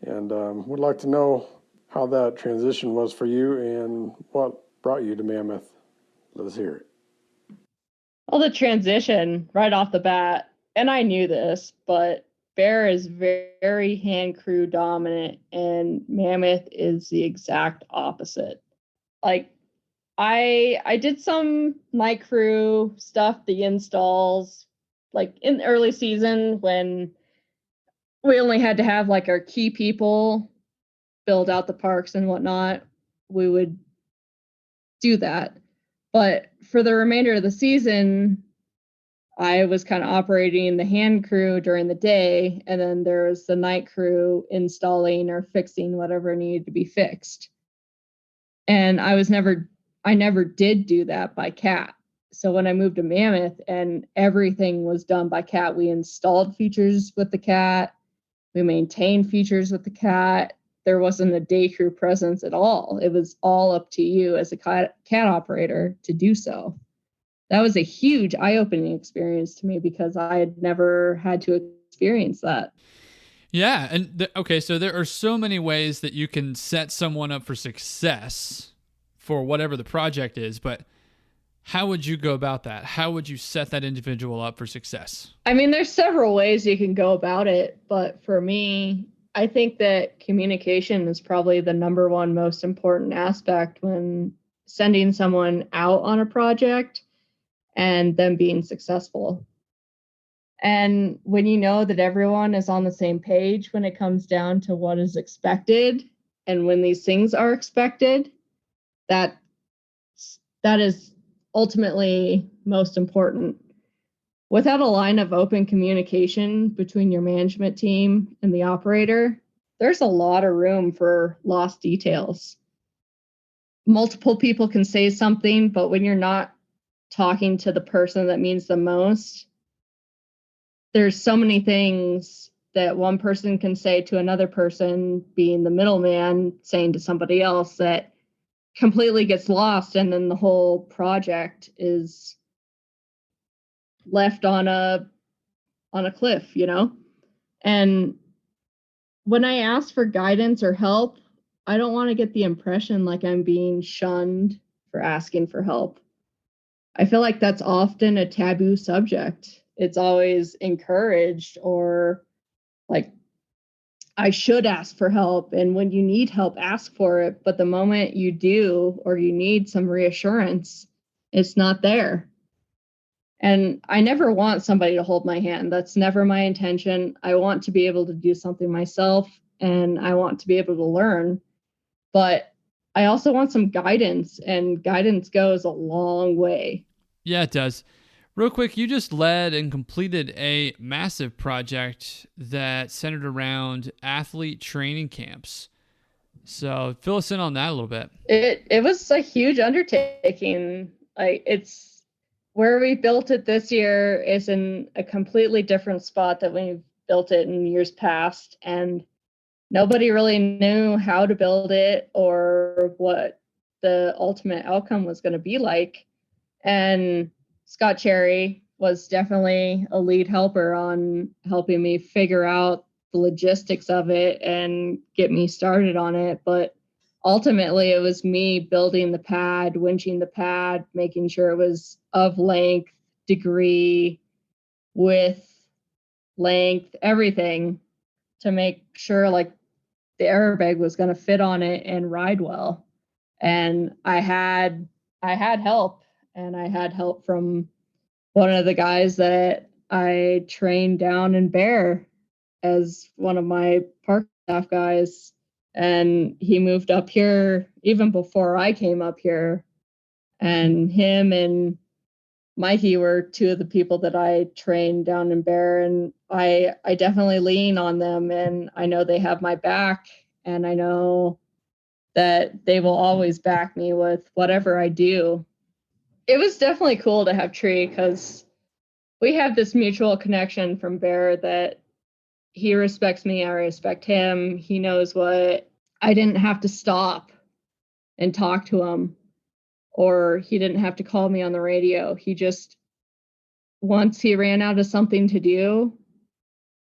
and would like to know how that transition was for you and what brought you to Mammoth. Let's hear it. Well, the transition right off the bat, and I knew this, but Bear is very hand crew dominant, and Mammoth is the exact opposite. Like, I did some night crew stuff, the installs, like in the early season when we only had to have like our key people build out the parks and whatnot, we would do that. But for the remainder of the season, I was kind of operating the hand crew during the day, and then there's the night crew installing or fixing whatever needed to be fixed. And I never did do that by cat. So when I moved to Mammoth and everything was done by cat, we installed features with the cat, we maintained features with the cat. There wasn't a day crew presence at all. It was all up to you as a cat operator to do so. that was a huge eye-opening experience to me because I had never had to experience that. Yeah. And okay, so there are so many ways that you can set someone up for success for whatever the project is, but how would you go about that? How would you set that individual up for success? I mean, there's several ways you can go about it, but for me, I think that communication is probably the number one most important aspect when sending someone out on a project and them being successful. And when you know that everyone is on the same page when it comes down to what is expected and when these things are expected, that is ultimately most important. Without a line of open communication between your management team and the operator, there's a lot of room for lost details. Multiple people can say something, but when you're not talking to the person that means the most, there's so many things that one person can say to another person, being the middleman, saying to somebody else, that completely gets lost, and then the whole project is left on a cliff, you know? And when I ask for guidance or help, I don't want to get the impression like I'm being shunned for asking for help. I feel like that's often a taboo subject. It's always encouraged, or like, I should ask for help. And when you need help, ask for it. But the moment you do, or you need some reassurance, it's not there. And I never want somebody to hold my hand. That's never my intention. I want to be able to do something myself, and I want to be able to learn. But I also want some guidance, and guidance goes a long way. Yeah, it does. Real quick, you just led and completed a massive project that centered around athlete training camps. So fill us in on that a little bit. It was a huge undertaking. It's where we built it this year is in a completely different spot that we've built it in years past, and nobody really knew how to build it or what the ultimate outcome was going to be like. And Scott Cherry was definitely a lead helper on helping me figure out the logistics of it and get me started on it. But ultimately, it was me building the pad, winching the pad, making sure it was of length, degree, width, length, everything, to make sure like the airbag was going to fit on it and ride well. And I had help, and I had help from one of the guys that I trained down in Bear as one of my park staff guys. And he moved up here even before I came up here. And him and Mikey were two of the people that I trained down in Bear. And I definitely lean on them, and I know they have my back, and I know that they will always back me with whatever I do. It was definitely cool to have Tree, because we have this mutual connection from Bear that he respects me, I respect him. He knows what I didn't have to stop and talk to him, or he didn't have to call me on the radio. He just, once he ran out of something to do,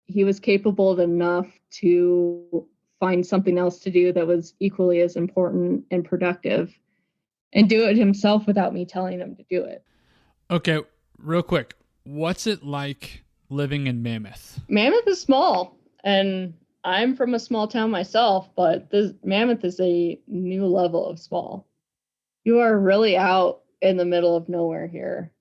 he was capable enough to find something else to do that was equally as important and productive, and do it himself without me telling him to do it. Okay, real quick, what's it like living in Mammoth? Mammoth is small, and I'm from a small town myself, but this Mammoth is a new level of small. You are really out in the middle of nowhere here.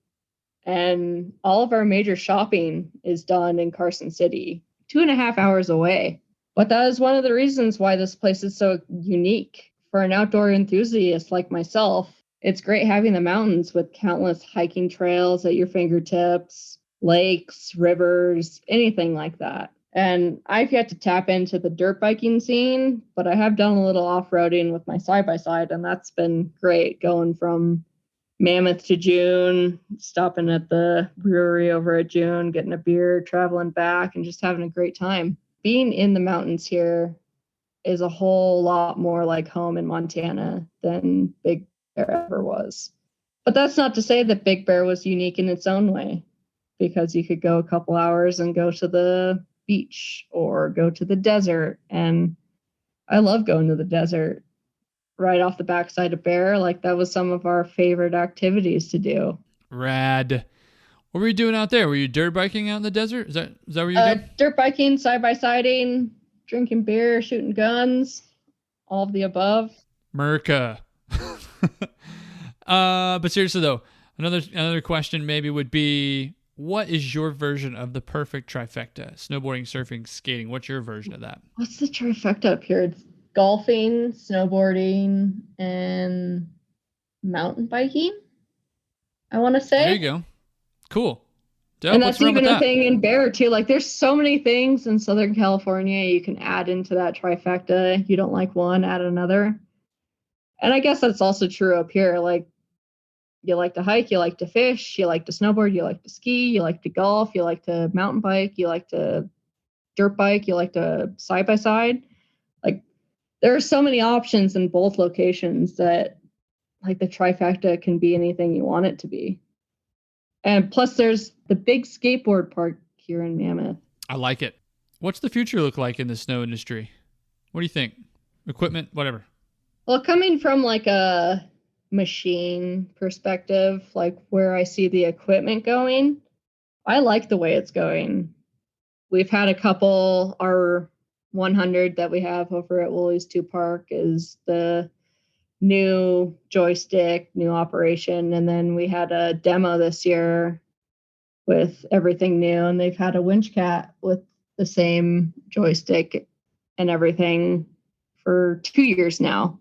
And all of our major shopping is done in Carson City, 2.5 hours away. But that is one of the reasons why this place is so unique. For an outdoor enthusiast like myself, it's great having the mountains with countless hiking trails at your fingertips, lakes, rivers, anything like that. And I've yet to tap into the dirt biking scene, but I have done a little off-roading with my side-by-side, and that's been great, going from Mammoth to June, stopping at the brewery over at June, getting a beer, traveling back, and just having a great time. Being in the mountains here is a whole lot more like home in Montana than Big Bear ever was. But that's not to say that Big Bear was unique in its own way, because you could go a couple hours and go to the beach or go to the desert. And I love going to the desert right off the backside of Bear. Like, that was some of our favorite activities to do. Rad. What were you doing out there? Were you dirt biking out in the desert? Is that what you did? Dirt biking, side-by-siding, drinking beer, shooting guns, all of the above. Merca. But seriously though, another question maybe would be, what is your version of the perfect trifecta? Snowboarding, surfing, skating. What's your version of that? What's the trifecta up here? It's golfing, snowboarding, and mountain biking, I want to say. There you go. Cool. Dope. And What's that's wrong with even a that? thing in Bear too. Like, there's so many things in Southern California you can add into that trifecta. You don't like one, add another. And I guess that's also true up here. Like, you like to hike, you like to fish, you like to snowboard, you like to ski, you like to golf, you like to mountain bike, you like to dirt bike, you like to side by side. Like, there are so many options in both locations that, like, the trifecta can be anything you want it to be. And plus, there's the big skateboard park here in Mammoth. I like it. What's the future look like in the snow industry? What do you think? Equipment, whatever. Well, coming from like a machine perspective, like where I see the equipment going, I like the way it's going. We've had a couple, our 100 that we have over at Woolies 2 Park is the new joystick, new operation. And then we had a demo this year with everything new, and they've had a winch cat with the same joystick and everything for 2 years now.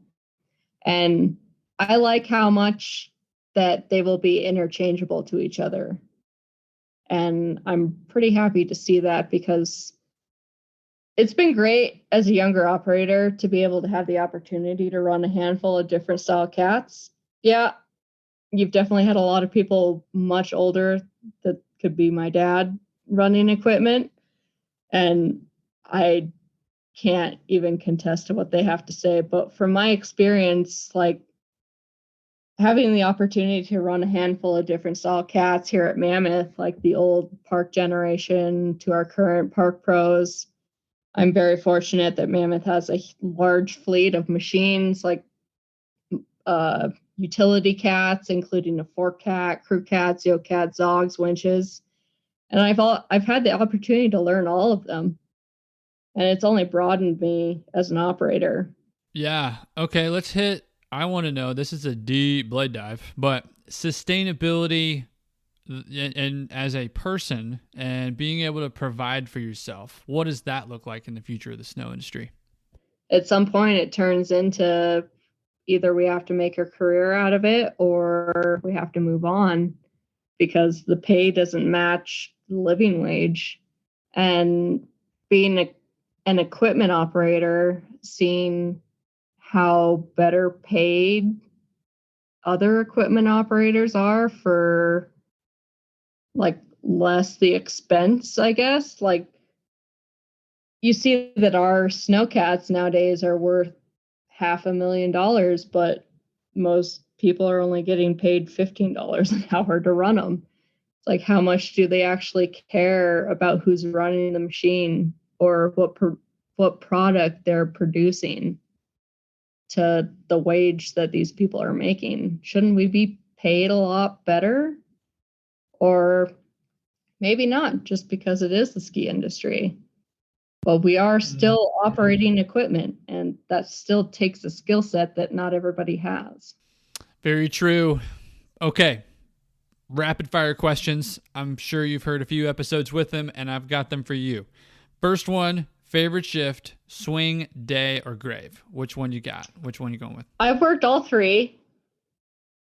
And I like how much that they will be interchangeable to each other. And I'm pretty happy to see that, because it's been great as a younger operator to be able to have the opportunity to run a handful of different style cats. Yeah, you've definitely had a lot of people much older that could be my dad running equipment. And I can't even contest to what they have to say. But from my experience, like, having the opportunity to run a handful of different style cats here at Mammoth, like the old park generation to our current park pros, I'm very fortunate that Mammoth has a large fleet of machines, like utility cats, including a fork cat, crew cats, yoke cats, zogs, winches. And I've had the opportunity to learn all of them. And it's only broadened me as an operator. Yeah. Okay, let's hit, I want to know, this is a deep blade dive, but sustainability and as a person and being able to provide for yourself, what does that look like in the future of the snow industry? At some point, it turns into either we have to make a career out of it or we have to move on, because the pay doesn't match the living wage. And being an equipment operator, seeing how better paid other equipment operators are for like less the expense, I guess. Like, you see that our snowcats nowadays are worth $500,000, but most people are only getting paid $15 an hour to run them. It's like, how much do they actually care about who's running the machine or what product they're producing to the wage that these people are making? Shouldn't we be paid a lot better? Or maybe not, just because it is the ski industry. But we are still operating equipment, and that still takes a skill set that not everybody has. Very true. Okay. Rapid fire questions. I'm sure you've heard a few episodes with them, and I've got them for you. First one, favorite shift, swing, day, or grave? Which one you got? Which one you going with? I've worked all three.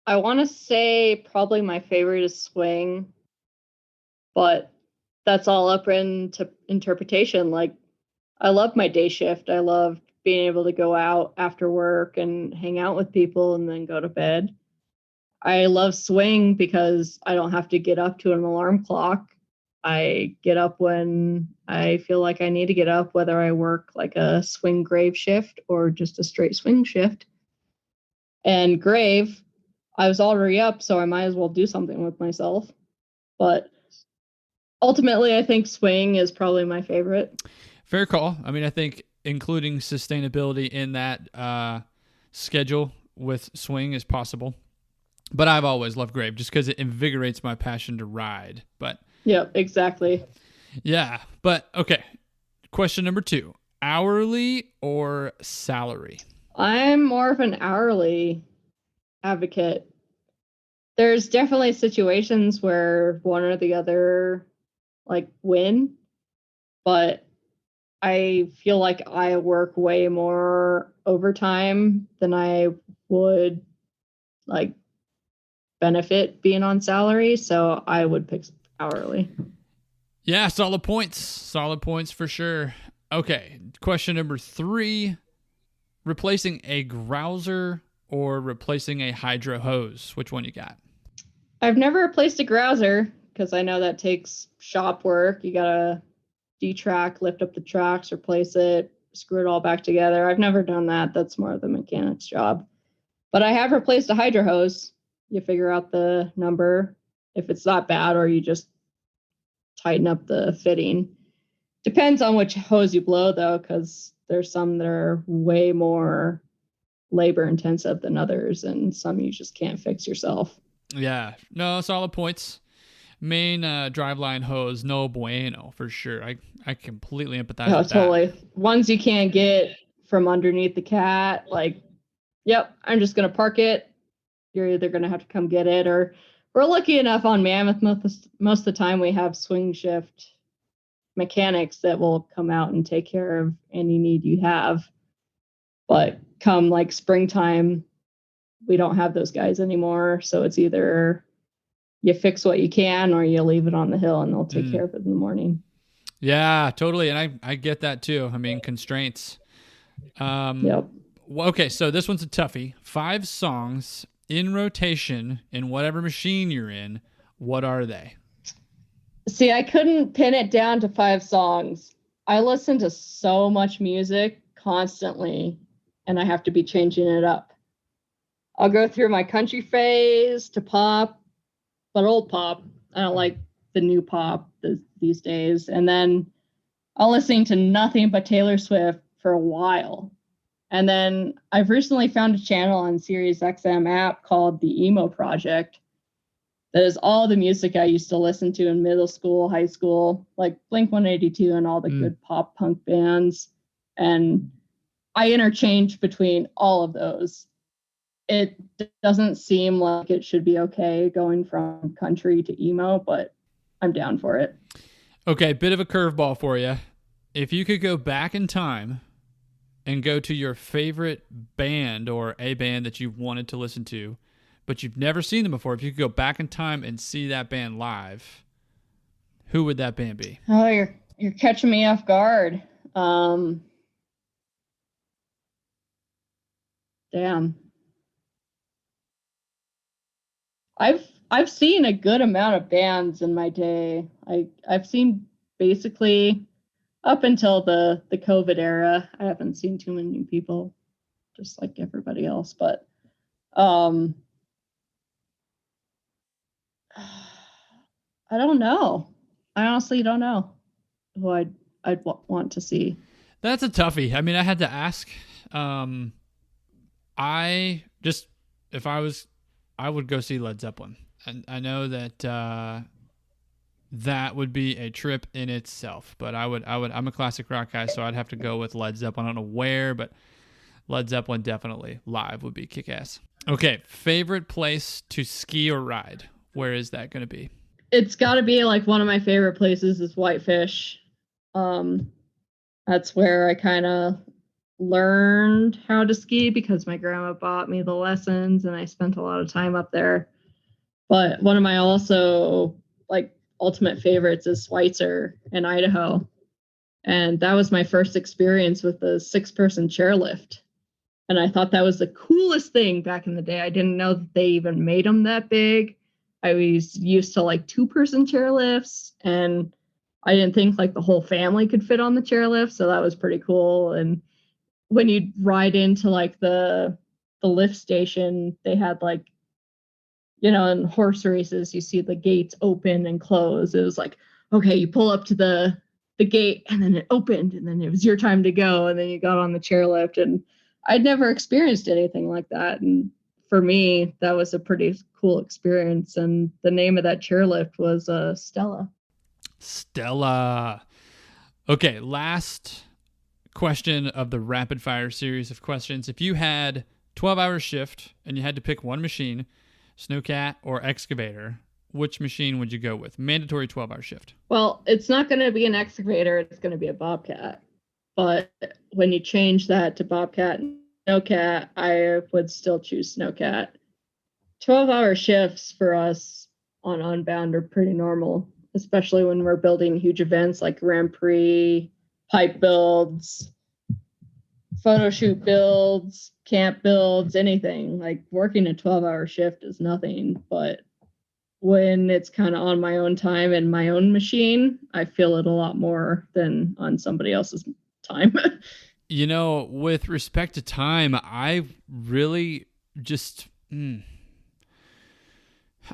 I want to say probably my favorite is swing, but that's all up into interpretation. Like, I love my day shift. I love being able to go out after work and hang out with people and then go to bed. I love swing because I don't have to get up to an alarm clock. I get up when I feel like I need to get up, whether I work like a swing grave shift or just a straight swing shift. And grave, I was already up, so I might as well do something with myself. But ultimately, I think swing is probably my favorite. Fair call. I mean, I think including sustainability in that schedule with swing is possible. But I've always loved grave just because it invigorates my passion to ride. But Yep, exactly. yeah, but okay. Question number 2, hourly or salary? I'm more of an hourly advocate. There's definitely situations where one or the other like win, but I feel like I work way more overtime than I would like benefit being on salary, so I would pick hourly. Yeah, solid points. Solid points for sure. Okay, question number 3, replacing a grouser or replacing a hydro hose? Which one you got? I've never replaced a grouser because I know that takes shop work. You gotta detrack, lift up the tracks, replace it, screw it all back together. I've never done that. That's more of the mechanic's job. But I have replaced a hydro hose. You figure out the number if it's not bad, or you just tighten up the fitting. Depends on which hose you blow, though, because there's some that are way more labor intensive than others, and some you just can't fix yourself. Yeah, no, solid points. Main driveline hose, no bueno for sure. I completely empathize Oh, with totally. that. Ones you can't get from underneath the cat, like, yep, I'm just going to park it. You're either going to have to come get it, or we're lucky enough on Mammoth, most of the time we have swing shift mechanics that will come out and take care of any need you have. But come like springtime, we don't have those guys anymore. So it's either you fix what you can or you leave it on the hill and they'll take care of it in the morning. Yeah, totally. And I get that too. I mean, constraints. Yep. Well, okay, so this one's a toughie. 5 songs in rotation in whatever machine you're in. What are they? See, I couldn't pin it down to 5 songs. I listen to so much music constantly, and I have to be changing it up. I'll go through my country phase to pop, but old pop. I don't like the new pop these days. And then I'll listen to nothing but Taylor Swift for a while. And then I've recently found a channel on Sirius XM app called the Emo Project. That is all the music I used to listen to in middle school, high school, like Blink-182 and all the good pop punk bands. And I interchange between all of those. It doesn't seem like it should be okay going from country to emo, but I'm down for it. Okay, bit of a curveball for you. If you could go back in time and go to your favorite band or a band that you've wanted to listen to, but you've never seen them before, if you could go back in time and see that band live, who would that band be? Oh, you're catching me off guard. Damn. I've seen a good amount of bands in my day. I've seen basically up until the COVID era. I haven't seen too many people, just like everybody else. But I don't know. I honestly don't know who I'd want to see. That's a toughie. I mean, I had to ask. I would go see Led Zeppelin. And I know that that would be a trip in itself. But I'm a classic rock guy, so I'd have to go with Led Zeppelin. I don't know where, but Led Zeppelin definitely live would be kick-ass. Okay, favorite place to ski or ride? Where is that going to be? It's got to be like one of my favorite places is Whitefish. That's where I kind of learned how to ski because my grandma bought me the lessons and I spent a lot of time up there. But one of my also like ultimate favorites is Schweitzer in Idaho. And that was my first experience with the 6-person chairlift. And I thought that was the coolest thing back in the day. I didn't know that they even made them that big. I was used to like 2-person chairlifts, and I didn't think like the whole family could fit on the chairlift. So that was pretty cool. And when you ride into like the lift station, they had like in horse races, you see the gates open and close. It was like, okay, you pull up to the gate and then it opened and then it was your time to go. And then you got on the chairlift, and I'd never experienced anything like that. And for me, that was a pretty cool experience. And the name of that chairlift was Stella. Stella. Okay, last question of the rapid fire series of questions. If you had 12-hour shift and you had to pick one machine, snowcat or excavator, which machine would you go with? Mandatory 12-hour shift. Well, it's not going to be an excavator. It's going to be a bobcat. But when you change that to bobcat and snowcat, I would still choose snowcat. 12-hour shifts for us on Unbound are pretty normal, especially when we're building huge events like Grand Prix, pipe builds, photo shoot builds, camp builds, anything. Like working a 12-hour shift is nothing, but when it's kind of on my own time and my own machine, I feel it a lot more than on somebody else's time. With respect to time, I really just...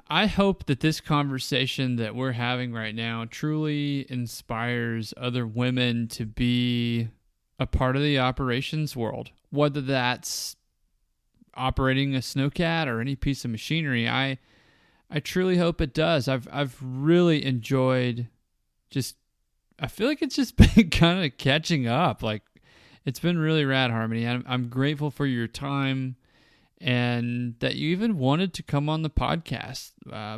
I hope that this conversation that we're having right now truly inspires other women to be a part of the operations world, whether that's operating a snowcat or any piece of machinery. I truly hope it does. I've really enjoyed I feel like it's just been kind of catching up. Like, it's been really rad, Harmonee. I'm grateful for your time and that you even wanted to come on the podcast.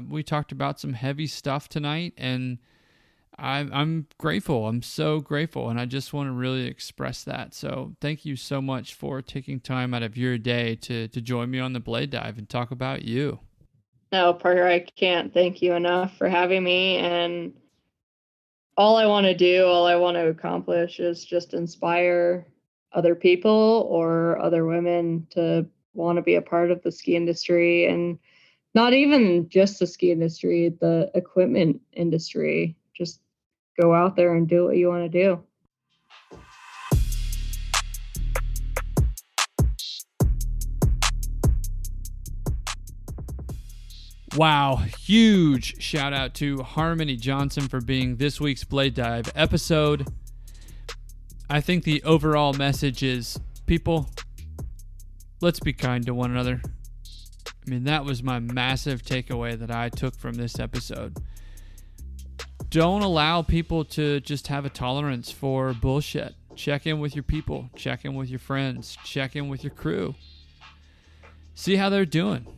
We talked about some heavy stuff tonight, and I'm grateful. I'm so grateful, and I just want to really express that. So thank you so much for taking time out of your day to join me on the Blade Dive and talk about you. No, Parker, I can't thank you enough for having me. And all I want to accomplish is just inspire other people or other women to want to be a part of the ski industry, and not even just the ski industry, the equipment industry. Just go out there and do what you want to do. Wow, huge shout out to Harmonee Johnson for being this week's Blade Dive episode. I think the overall message is, people, let's be kind to one another. I mean, that was my massive takeaway that I took from this episode. Don't allow people to just have a tolerance for bullshit. Check in with your people. Check in with your friends. Check in with your crew. See how they're doing.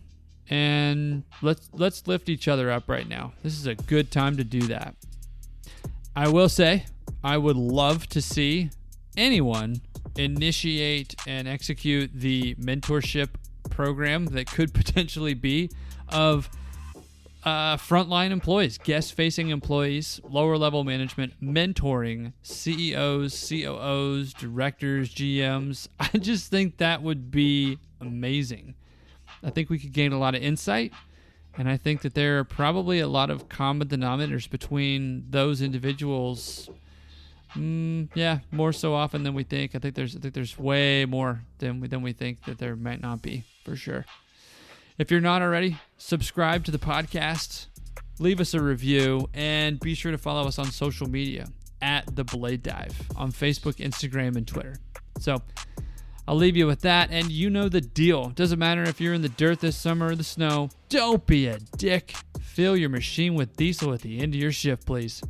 And let's lift each other up right now. This is a good time to do that. I will say, I would love to see anyone initiate and execute the mentorship program that could potentially be of frontline employees, guest-facing employees, lower-level management, mentoring CEOs, COOs, directors, GMs. I just think that would be amazing. I think we could gain a lot of insight, and I think that there are probably a lot of common denominators between those individuals. More so often than we think. I think there's way more than we think that there might not be, for sure. If you're not already, subscribe to the podcast, leave us a review, and be sure to follow us on social media at The Blade Dive on Facebook, Instagram, and Twitter. So I'll leave you with that, and you know the deal. Doesn't matter if you're in the dirt this summer or the snow. Don't be a dick. Fill your machine with diesel at the end of your shift, please.